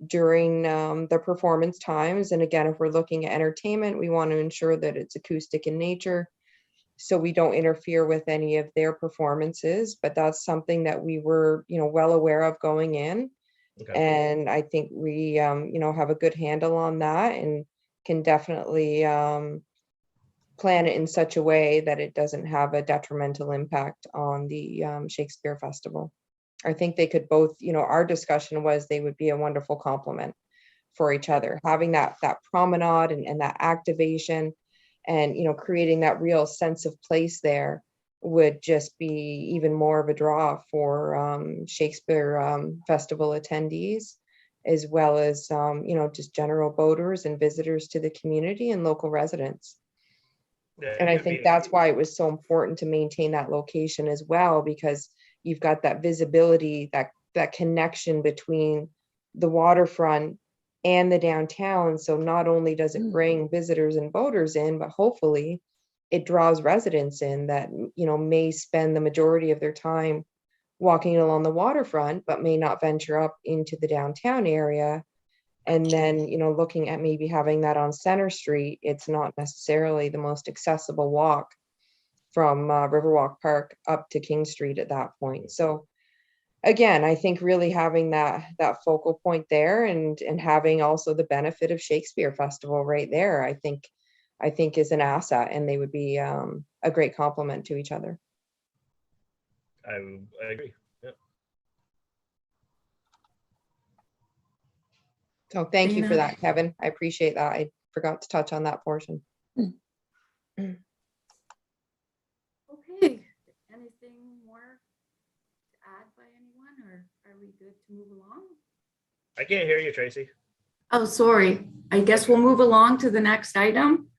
during the performance times. And again, if we're looking at entertainment, we want to ensure that it's acoustic in nature, so we don't interfere with any of their performances. But that's something that we were, you know, well aware of going in. Okay. And I think we, you know, have a good handle on that and can definitely plan it in such a way that it doesn't have a detrimental impact on the Shakespeare Festival. I think they could both, you know, our discussion was they would be a wonderful complement for each other. Having that promenade and that activation and, you know, creating that real sense of place there would just be even more of a draw for Shakespeare Festival attendees, as well as, you know, just general boaters and visitors to the community and local residents. Yeah, and I think that's why it was so important to maintain that location as well, because you've got that visibility, that connection between the waterfront and the downtown. So not only does it bring visitors and boaters in, but hopefully it draws residents in that, may spend the majority of their time walking along the waterfront, but may not venture up into the downtown area. And then, looking at maybe having that on Center Street, it's not necessarily the most accessible walk from Riverwalk Park up to King Street at that point. So again, I think really having that focal point there and having also the benefit of Shakespeare Festival right there, I think is an asset, and they would be a great complement to each other. I agree. Yep. So thank you for Dana? that, Kevin. I appreciate that. I forgot to touch on that portion. Okay, anything more to add by anyone, or are we good to move along? I can't hear you, Tracy. Oh, sorry. I guess we'll move along to the next item.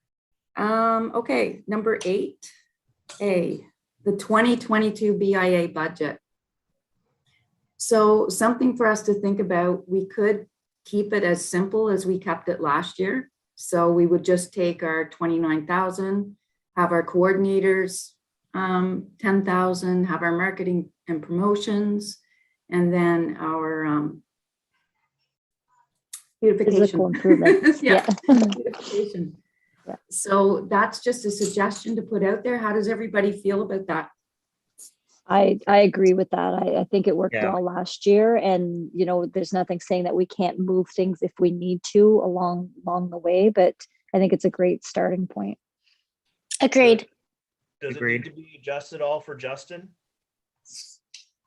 Okay, number 8A, the 2022 BIA budget. So something for us to think about, we could keep it as simple as we kept it last year. So we would just take our 29,000, have our coordinators 10,000, have our marketing and promotions, and then our beautification. Physical improvements. Yeah. Yeah. Beautification. Yeah. So that's just a suggestion to put out there. How does everybody feel about that? I agree with that. I think it worked Yeah. well last year, and there's nothing saying that we can't move things if we need to along the way, but I think it's a great starting point. Agreed. Does it need to be adjusted all for Justin?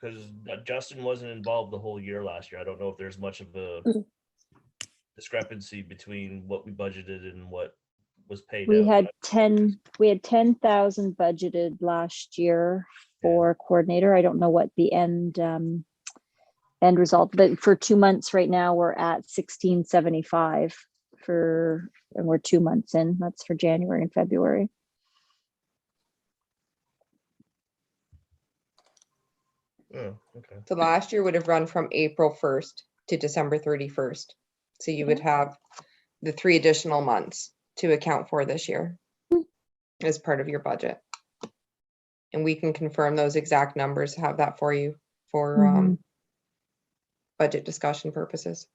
Because Justin wasn't involved the whole year last year. I don't know if there's much of a discrepancy between what we budgeted and what was paid We out. had 10,000 budgeted last year for coordinator. I don't know what the end result, but for 2 months right now we're at 1675 and we're 2 months in. That's for January and February. Oh, okay. So last year would have run from April 1st to December 31st. So you would have the 3 additional months to account for this year as part of your budget. And we can confirm those exact numbers, have that for you for budget discussion purposes.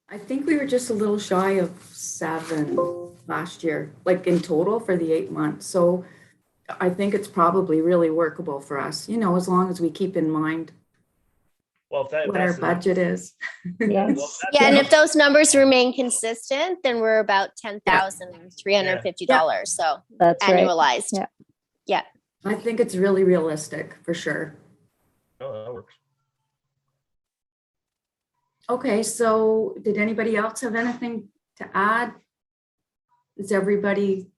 I think we were just a little shy of 7 last year, like in total for the 8 months. So I think it's probably really workable for us, as long as we keep in mind Well, if what our budget is. Yeah. Yeah, and if those numbers remain consistent, then we're about $10,350. So That's right. annualized. Yeah. Yeah. I think it's really realistic for sure. Oh, that works. Okay, so did anybody else have anything to add? Is everybody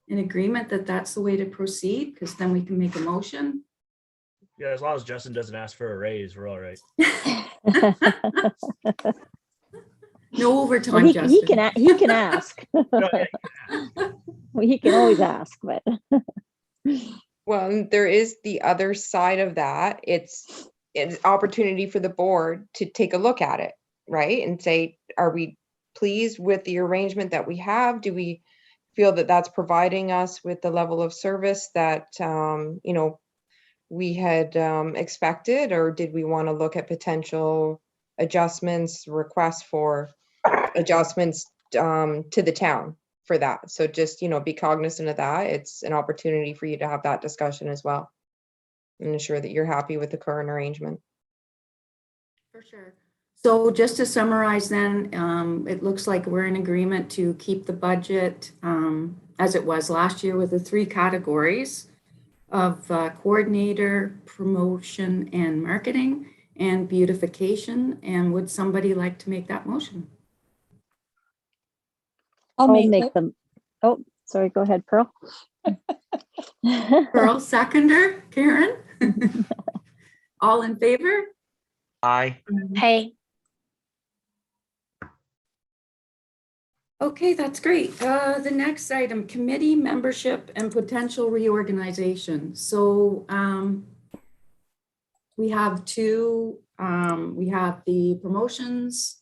in agreement that that's the way to proceed? Because then we can make a motion. Yeah, as long as Justin doesn't ask for a raise, we're all right. No overtime, Well, Justin. he can ask. No, yeah, Well, he can always ask, but Well, and there is the other side of that. It's an opportunity for the board to take a look at it, right? And say, are we pleased with the arrangement that we have? Do we feel that that's providing us with the level of service that, we had expected? Or did we want to look at potential adjustments, requests for adjustments to the town for that? So just, be cognizant of that. It's an opportunity for you to have that discussion as well and ensure that you're happy with the current arrangement. For sure. So just to summarize then, it looks like we're in agreement to keep the budget as it was last year with the 3 categories of coordinator, promotion and marketing, and beautification. And would somebody like to make that motion? I'll make it. them. Oh, sorry. Go ahead, Pearl. Pearl, seconder, Karen? All in favor? Aye. Hey, Okay, that's great. The next item, committee membership and potential reorganization. So we have 2, we have the promotions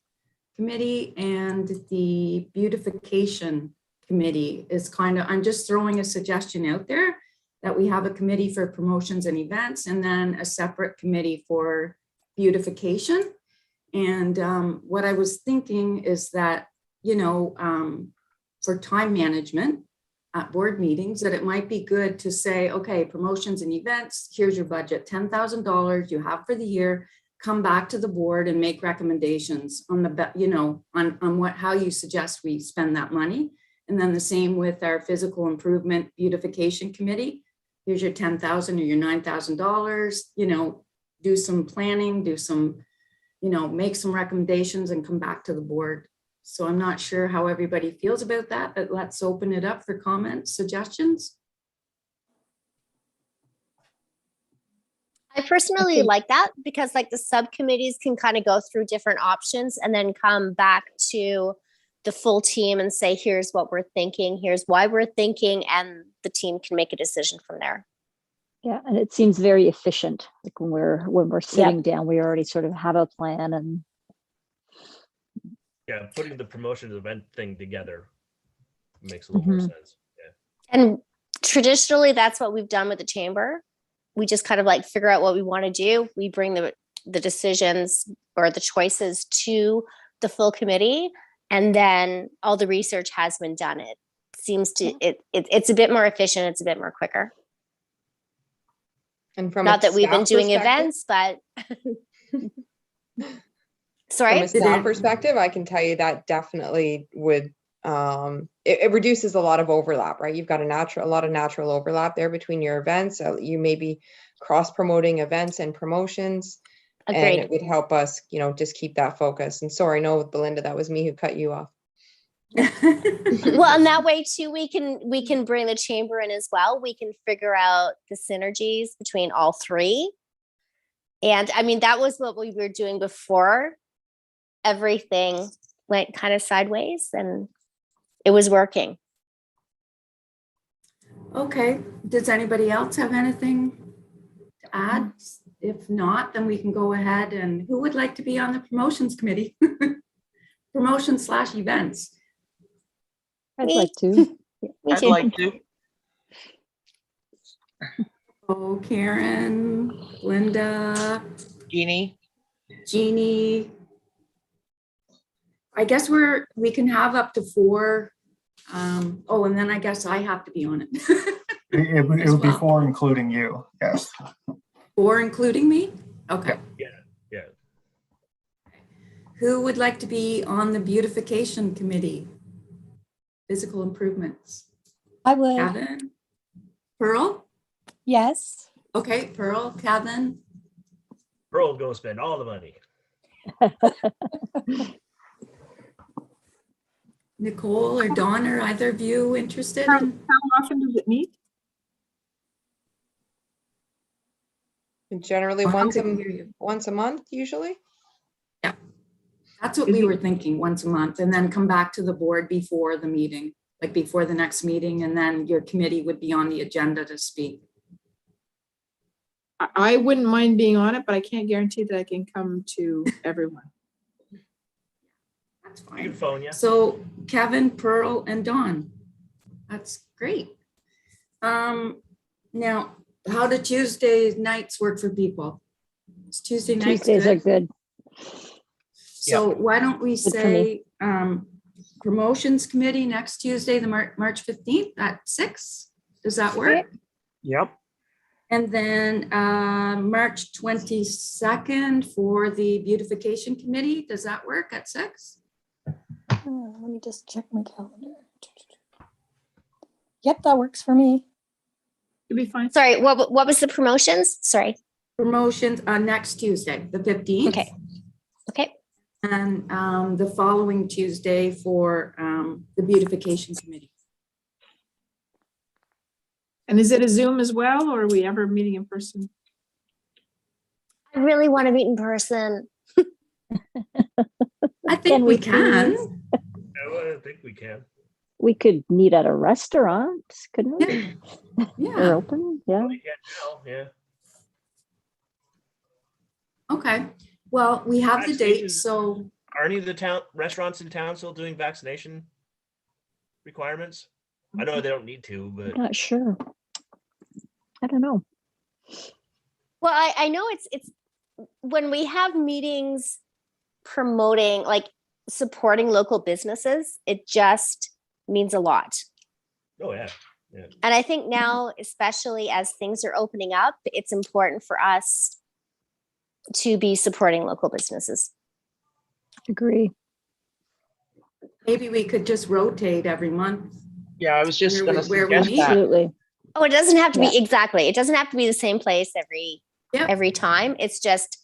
committee and the beautification committee is kind of, I'm just throwing a suggestion out there that we have a committee for promotions and events and then a separate committee for beautification. And what I was thinking is that, you know, for time management at board meetings, that it might be good to say, okay, promotions and events, here's your budget, $10,000 you have for the year, come back to the board and make recommendations on the, you know, on what, how you suggest we spend that money. And then the same with our physical improvement beautification committee. Here's your 10,000 or your $9,000, you know, do some planning, do some, you know, make some recommendations and come back to the board. So I'm not sure how everybody feels about that, but let's open it up for comments, suggestions. I personally Okay. like that because like the subcommittees can kind of go through different options and then come back to the full team and say, here's what we're thinking, here's why we're thinking, and the team can make a decision from there. Yeah, and it seems very efficient. Like when we're sitting down, we already sort of have a plan and Yeah, putting the promotions event thing together makes a little more sense. Yeah. And traditionally, that's what we've done with the chamber. We just kind of like figure out what we want to do. We bring the decisions or the choices to the full committee, and then all the research has been done. It seems to it's a bit more efficient. It's a bit more quicker. And from Not a that we've been staff doing perspective- events, but From sorry. a staff perspective, I can tell you that definitely would, it reduces a lot of overlap, right? You've got a lot of natural overlap there between your events. You may be cross-promoting events and promotions. And Agreed. it would help us, you know, just keep that focus. And sorry, no, Belinda, that was me who cut you off. Well, and that way too, we can bring the chamber in as well. We can figure out the synergies between all three. And I mean, that was what we were doing before everything went kind of sideways, and it was working. Okay, does anybody else have anything to add? If not, then we can go ahead and who would like to be on the promotions committee? Promotions/events. I'd Me. like to. Me I'd too. like to. Oh, Karen, Linda, Jeannie. Jeannie. I guess we can have up to 4. Oh, and then I guess I have to be on it. It would As be well. 4 including you, yes. 4 including me? Okay. Yeah. Who would like to be on the beautification committee? Physical improvements. I would, Kevin? Pearl? yes. Okay, Pearl, Kevin, Pearl go spend all the money. Nicole or Dawn, are either of you interested How in? often does it meet? Generally I once couldn't hear you. a month, usually. That's what we were thinking, once a month, and then come back to the board before the meeting, like before the next meeting, and then your committee would be on the agenda to speak. I wouldn't mind being on it, but I can't guarantee that I can come to everyone. That's I can fine. phone you. So Kevin, Pearl, and Dawn. That's great. Now, how do Tuesday nights work for people? Is Tuesday nights Tuesdays are good? good. So why don't we Good for me. say promotions committee next Tuesday, the March 15th at 6? Does that work? Yep. And then March 22nd for the beautification committee. Does that work at 6? Let me just check my calendar. Yep, that works for me. You'll be fine. Sorry, what was the promotions? Sorry. Promotions next Tuesday, the 15th. Okay. Okay. And the following Tuesday for the beautification committee. And is it a Zoom as well, or are we ever meeting in person? I really want to meet in person. I think we we can. please? I think we can. We could meet at a restaurant, couldn't we? Yeah. They're Yeah. open, yeah. We can now, yeah. Okay. Well, we have the date, Vaccinations. so Are any of the town restaurants in town still doing vaccination? requirements? I know they don't need to, but I'm not sure. I don't know. Well, I know it's when we have meetings promoting, like supporting local businesses, it just means a lot. oh yeah. And I think now, especially as things are opening up, it's important for us to be supporting local businesses. Agree. Maybe we could just rotate every month. Yeah, I was just Where gonna we suggest meet. that. Absolutely. Oh, it doesn't have to be exactly. It doesn't have to be the same place Yep. every time. It's just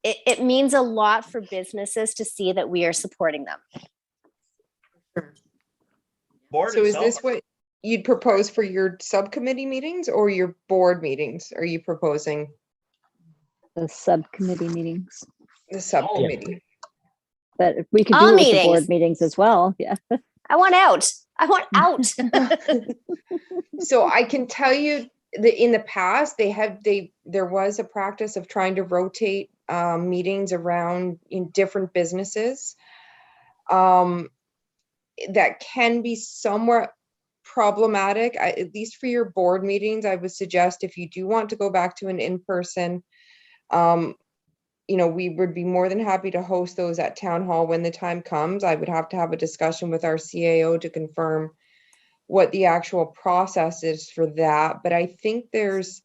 it means a lot for businesses to see that we are supporting them. Board So is itself, this what you'd propose for your subcommittee meetings or your board meetings? Are you proposing The subcommittee meetings, the subcommittee? but we could All do it with the board meetings. meetings as well. Yeah. I want out. I want out. So I can tell you that in the past, there was a practice of trying to rotate meetings around in different businesses. That can be somewhat problematic, at least for your board meetings. I would suggest if you do want to go back to an in-person, we would be more than happy to host those at town hall when the time comes. I would have to have a discussion with our CAO to confirm what the actual process is for that. But I think it's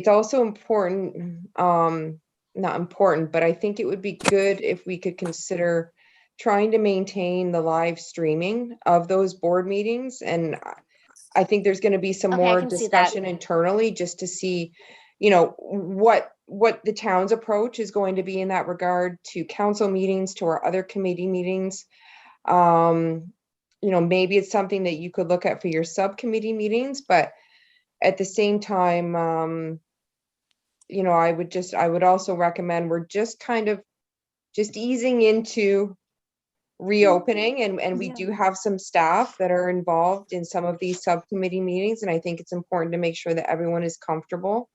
also important, not important, but I think it would be good if we could consider trying to maintain the live streaming of those board meetings. And I think there's going to be some Okay, I more can see that. discussion internally just to see, what the town's approach is going to be in that regard to council meetings, to our other committee meetings. Maybe it's something that you could look at for your subcommittee meetings, but at the same time, I would also recommend we're just kind of just easing into reopening, and we do have some staff that are involved in some of these subcommittee meetings, and I think it's important to make sure that everyone is comfortable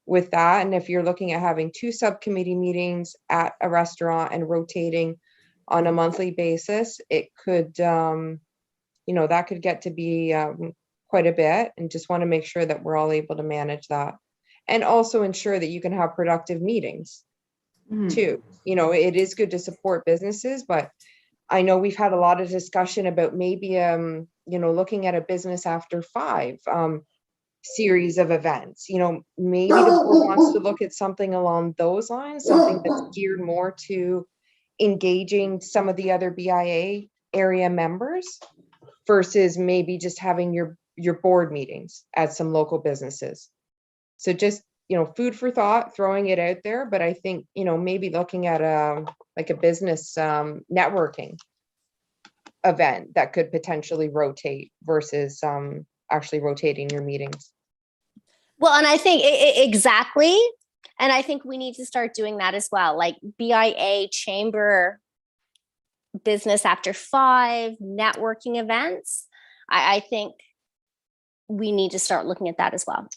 with that. And if you're looking at having 2 subcommittee meetings at a restaurant and rotating on a monthly basis, it could that could get to be quite a bit, and just want to make sure that we're all able to manage that, and also ensure that you can have productive meetings too. It is good to support businesses, but I know we've had a lot of discussion about maybe looking at a business after 5 series of events. Maybe the board wants to look at something along those lines, something that's geared more to engaging some of the other BIA area members versus maybe just having your board meetings at some local businesses. So just, food for thought, throwing it out there, but I think, maybe looking at a business networking event that could potentially rotate versus actually rotating your meetings. Well, and I think exactly. And I think we need to start doing that as well. Like BIA chamber business after 5 networking events. I think we need to start looking at that as well.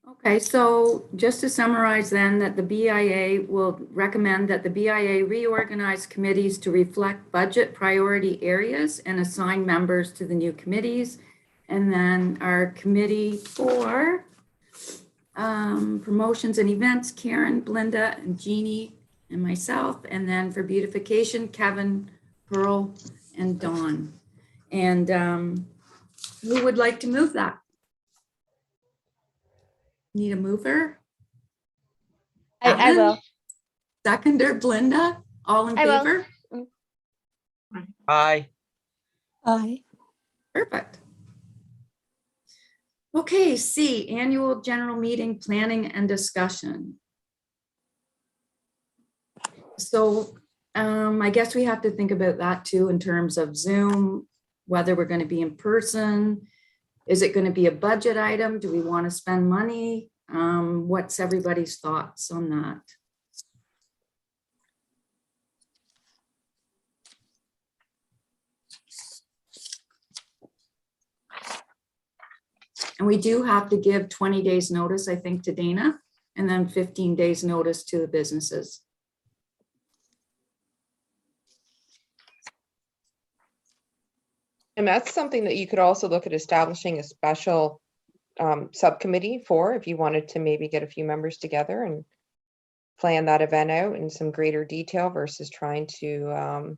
Okay, so just to summarize then, that the BIA will recommend that the BIA reorganize committees to reflect budget priority areas and assign members to the new committees. And then our committee for promotions and events, Karen, Belinda, and Jeannie, and myself. And then for beautification, Kevin, Pearl, and Dawn. And who would like to move that? Need a mover? I will. Seconder, Belinda, all in I will. favor? Aye. Aye. Perfect. Okay, C, annual general meeting planning and discussion. So I guess we have to think about that too in terms of Zoom, whether we're going to be in person. Is it going to be a budget item? Do we want to spend money? What's everybody's thoughts on that? And we do have to give 20 days notice, I think, to Dana, and then 15 days notice to the businesses. And that's something that you could also look at establishing a special subcommittee for, if you wanted to maybe get a few members together and plan that event out in some greater detail versus trying to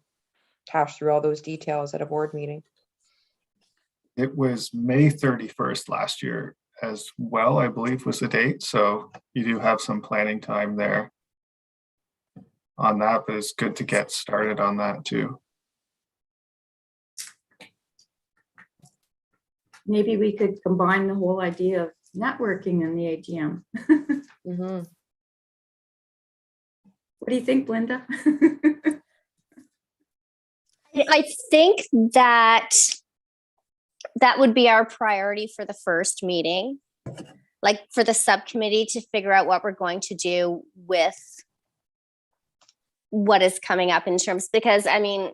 hash through all those details at a board meeting. It was May 31st last year as well, I believe was the date. So you do have some planning time there on that, but it's good to get started on that too. Maybe we could combine the whole idea of networking in the AGM. Mhm. What do you think, Linda? I think that that would be our priority for the first meeting, like for the subcommittee to figure out what we're going to do with what is coming up in terms, because I mean,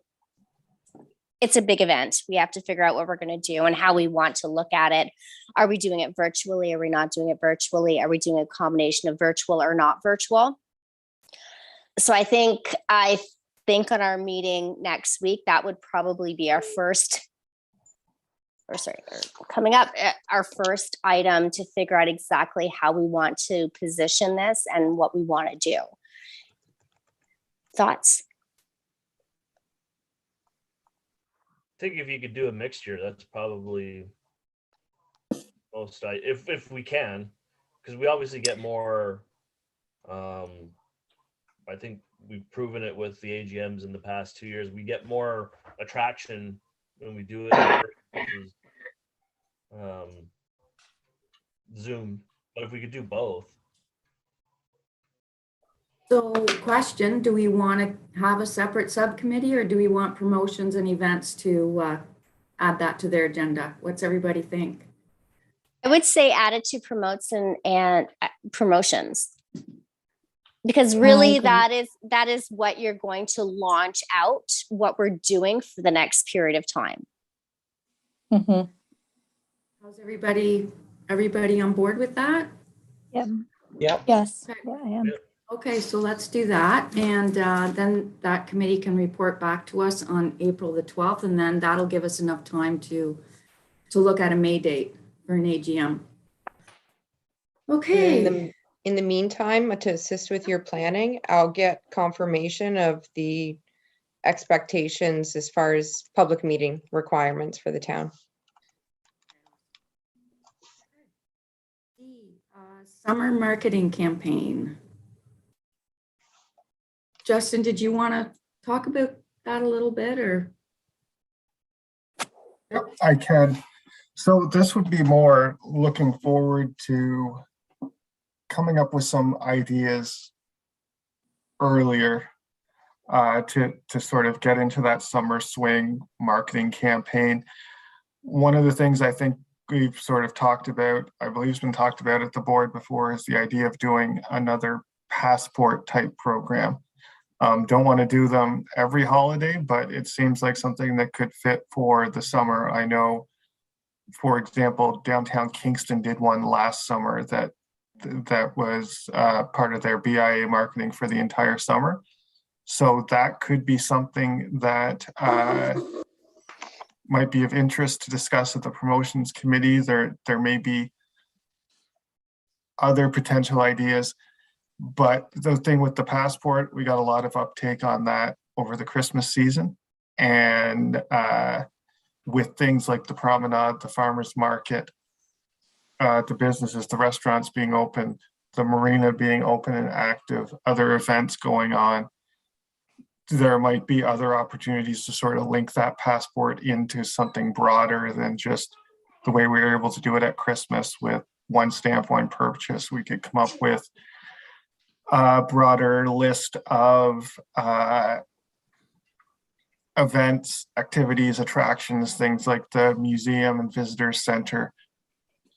it's a big event. We have to figure out what we're going to do and how we want to look at it. Are we doing it virtually? Are we not doing it virtually? Are we doing a combination of virtual or not virtual? So I think on our meeting next week, that would probably be our coming up, our first item to figure out exactly how we want to position this and what we want to do. Thoughts? I think if you could do a mixture, that's probably most, if we can, because we obviously get more, I think we've proven it with the AGMs in the past 2 years. We get more attraction when we do it versus Zoom. But if we could do both. So question, do we want to have a separate subcommittee or do we want promotions and events to add that to their agenda? What's everybody think? I would say add it to promotes and promotions. Because really agree. that is what you're going to launch out, what we're doing for the next period of time. Mhm. How's everybody on board with that? Yep. Yep. Yes, Okay. yeah, I am. Okay, so let's do that. And then that committee can report back to us on April the 12th, and then that'll give us enough time to look at a May date for an AGM. Okay. In the meantime, to assist with your planning, I'll get confirmation of the expectations as far as public meeting requirements for the town. Summer marketing campaign. Justin, did you want to talk about that a little bit or? Yep, I can. So this would be more looking forward to coming up with some ideas earlier to sort of get into that summer swing marketing campaign. One of the things I think we've sort of talked about, I believe has been talked about at the board before, is the idea of doing another passport type program. Don't want to do them every holiday, but it seems like something that could fit for the summer. I know, for example, downtown Kingston did one last summer that was part of their BIA marketing for the entire summer. So that could be something that might be of interest to discuss at the promotions committee. There may be other potential ideas, but the thing with the passport, we got a lot of uptake on that over the Christmas season. And with things like the promenade, the farmers market, the businesses, the restaurants being open, the marina being open and active, other events going on, there might be other opportunities to sort of link that passport into something broader than just the way we were able to do it at Christmas with one stamp, one purchase. We could come up with a broader list of events, activities, attractions, things like the museum and visitor center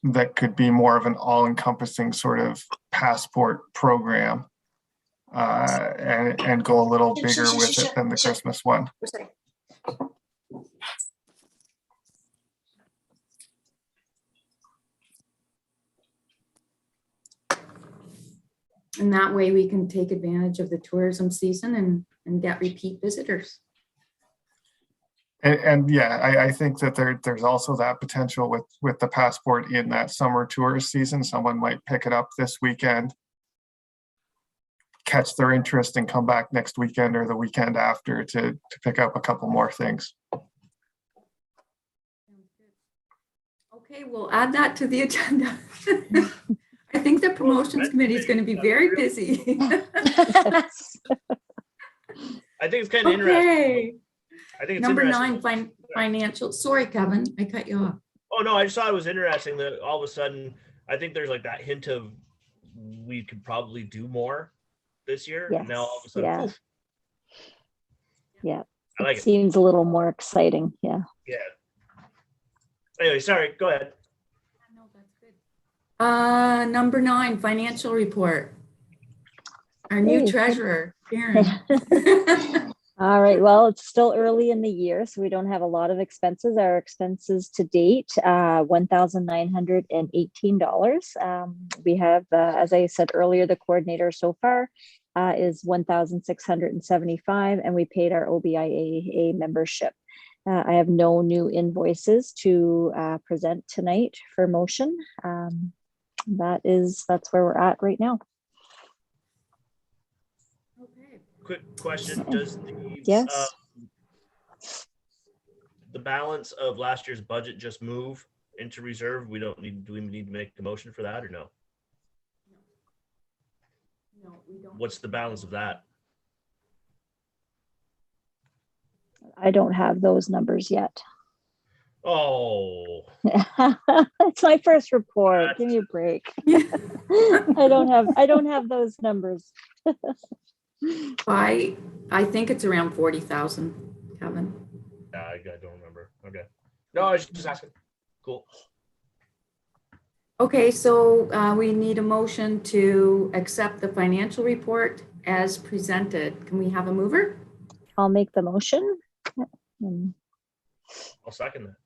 that could be more of an all-encompassing sort of passport program and go a little bigger with it than the Christmas one. And that way we can take advantage of the tourism season and get repeat visitors. And yeah, I think that there's also that potential with the passport in that summer tourist season. Someone might pick it up this weekend, catch their interest, and come back next weekend or the weekend after to pick up a couple more things. Okay, we'll add that to the agenda. I think the promotions committee is going to be very busy. I think it's kind of interesting. Okay, I think it's number interesting. 9, financial. Sorry, Kevin, I cut you off. Oh no, I just thought it was interesting that all of a sudden, I think there's like that hint of we could probably do more this year. Yes, And now all of a sudden, yeah. poof. Yeah. I like it. Seems a little more exciting. Yeah. Yeah. Anyway, sorry, go ahead. No, that's good. Number 9, financial report. Our new Hey. treasurer, Karen. All right. Well, it's still early in the year, so we don't have a lot of expenses. Our expenses to date, $1,918. We have, as I said earlier, the coordinator so far is $1,675, and we paid our OBIA membership. I have no new invoices to present tonight for motion. That's where we're at right now. Okay. Quick question: does the Yes. The balance of last year's budget just move into reserve? Do we need to make a motion for that or no? No, we don't. What's the balance of that? I don't have those numbers yet. Oh, It's my first report. Give me a break. I don't have those numbers. I think it's around 40,000, Kevin. I don't remember. Okay. No, I was just asking. Cool. Okay, so we need a motion to accept the financial report as presented. Can we have a mover? I'll make the motion. Um, I'll second that.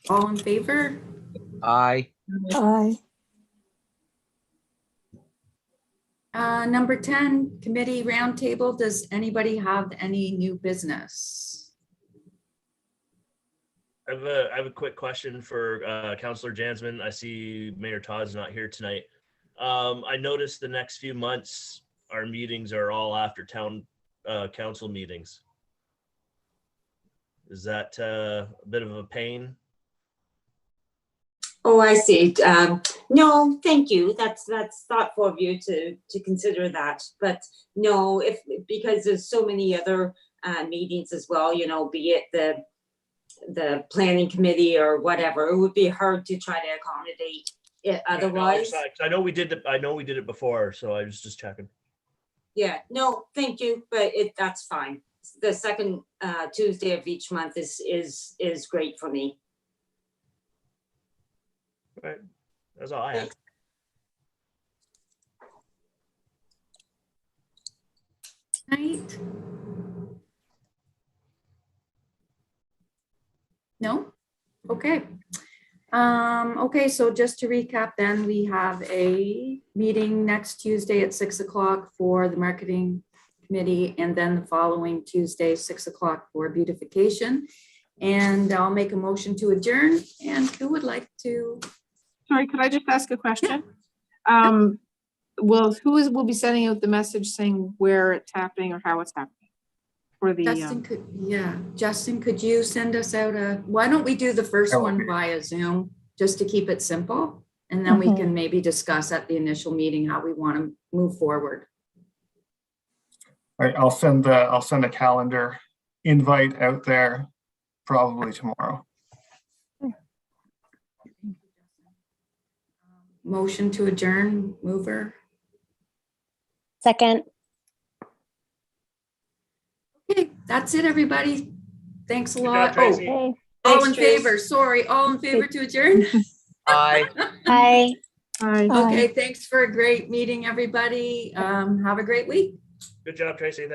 All in favor? Aye. Aye. Number 10, committee roundtable. Does anybody have any new business? I have a quick question for Councillor Jansman. I see Mayor Todd's not here tonight. I noticed the next few months our meetings are all after town council meetings. Is that a bit of a pain? Oh, I see. No, thank you. That's thoughtful of you to consider that. But no, because there's so many other meetings as well, you know, be it the planning committee or whatever, it would be hard to try to accommodate it otherwise. I know we did it before, so I was just checking. Yeah, no, thank you, but that's fine. The second Tuesday of each month is great for me. Right. That's all I have. Right? No? Okay. Okay, so just to recap then, we have a meeting next Tuesday at 6 o'clock for the marketing committee, and then the following Tuesday, 6 o'clock for beautification. And I'll make a motion to adjourn. And who would like to? Sorry, could I just ask a question? Will be sending out the message saying where it's happening or how it's happening? For the Justin, could you send us out why don't we do the first one via Zoom, just to keep it simple? And then we can maybe discuss at the initial meeting how we want to move forward. All right, I'll send a calendar invite out there probably tomorrow. Motion to adjourn, mover. Second. Okay, that's it, everybody. Thanks a Good job, lot. Tracy. Okay. All Thanks, in Trace. favor, sorry, all in favor to adjourn? Aye. Hi. Aye. Okay, thanks for a great meeting, everybody. Have a great week. Good job, Tracy.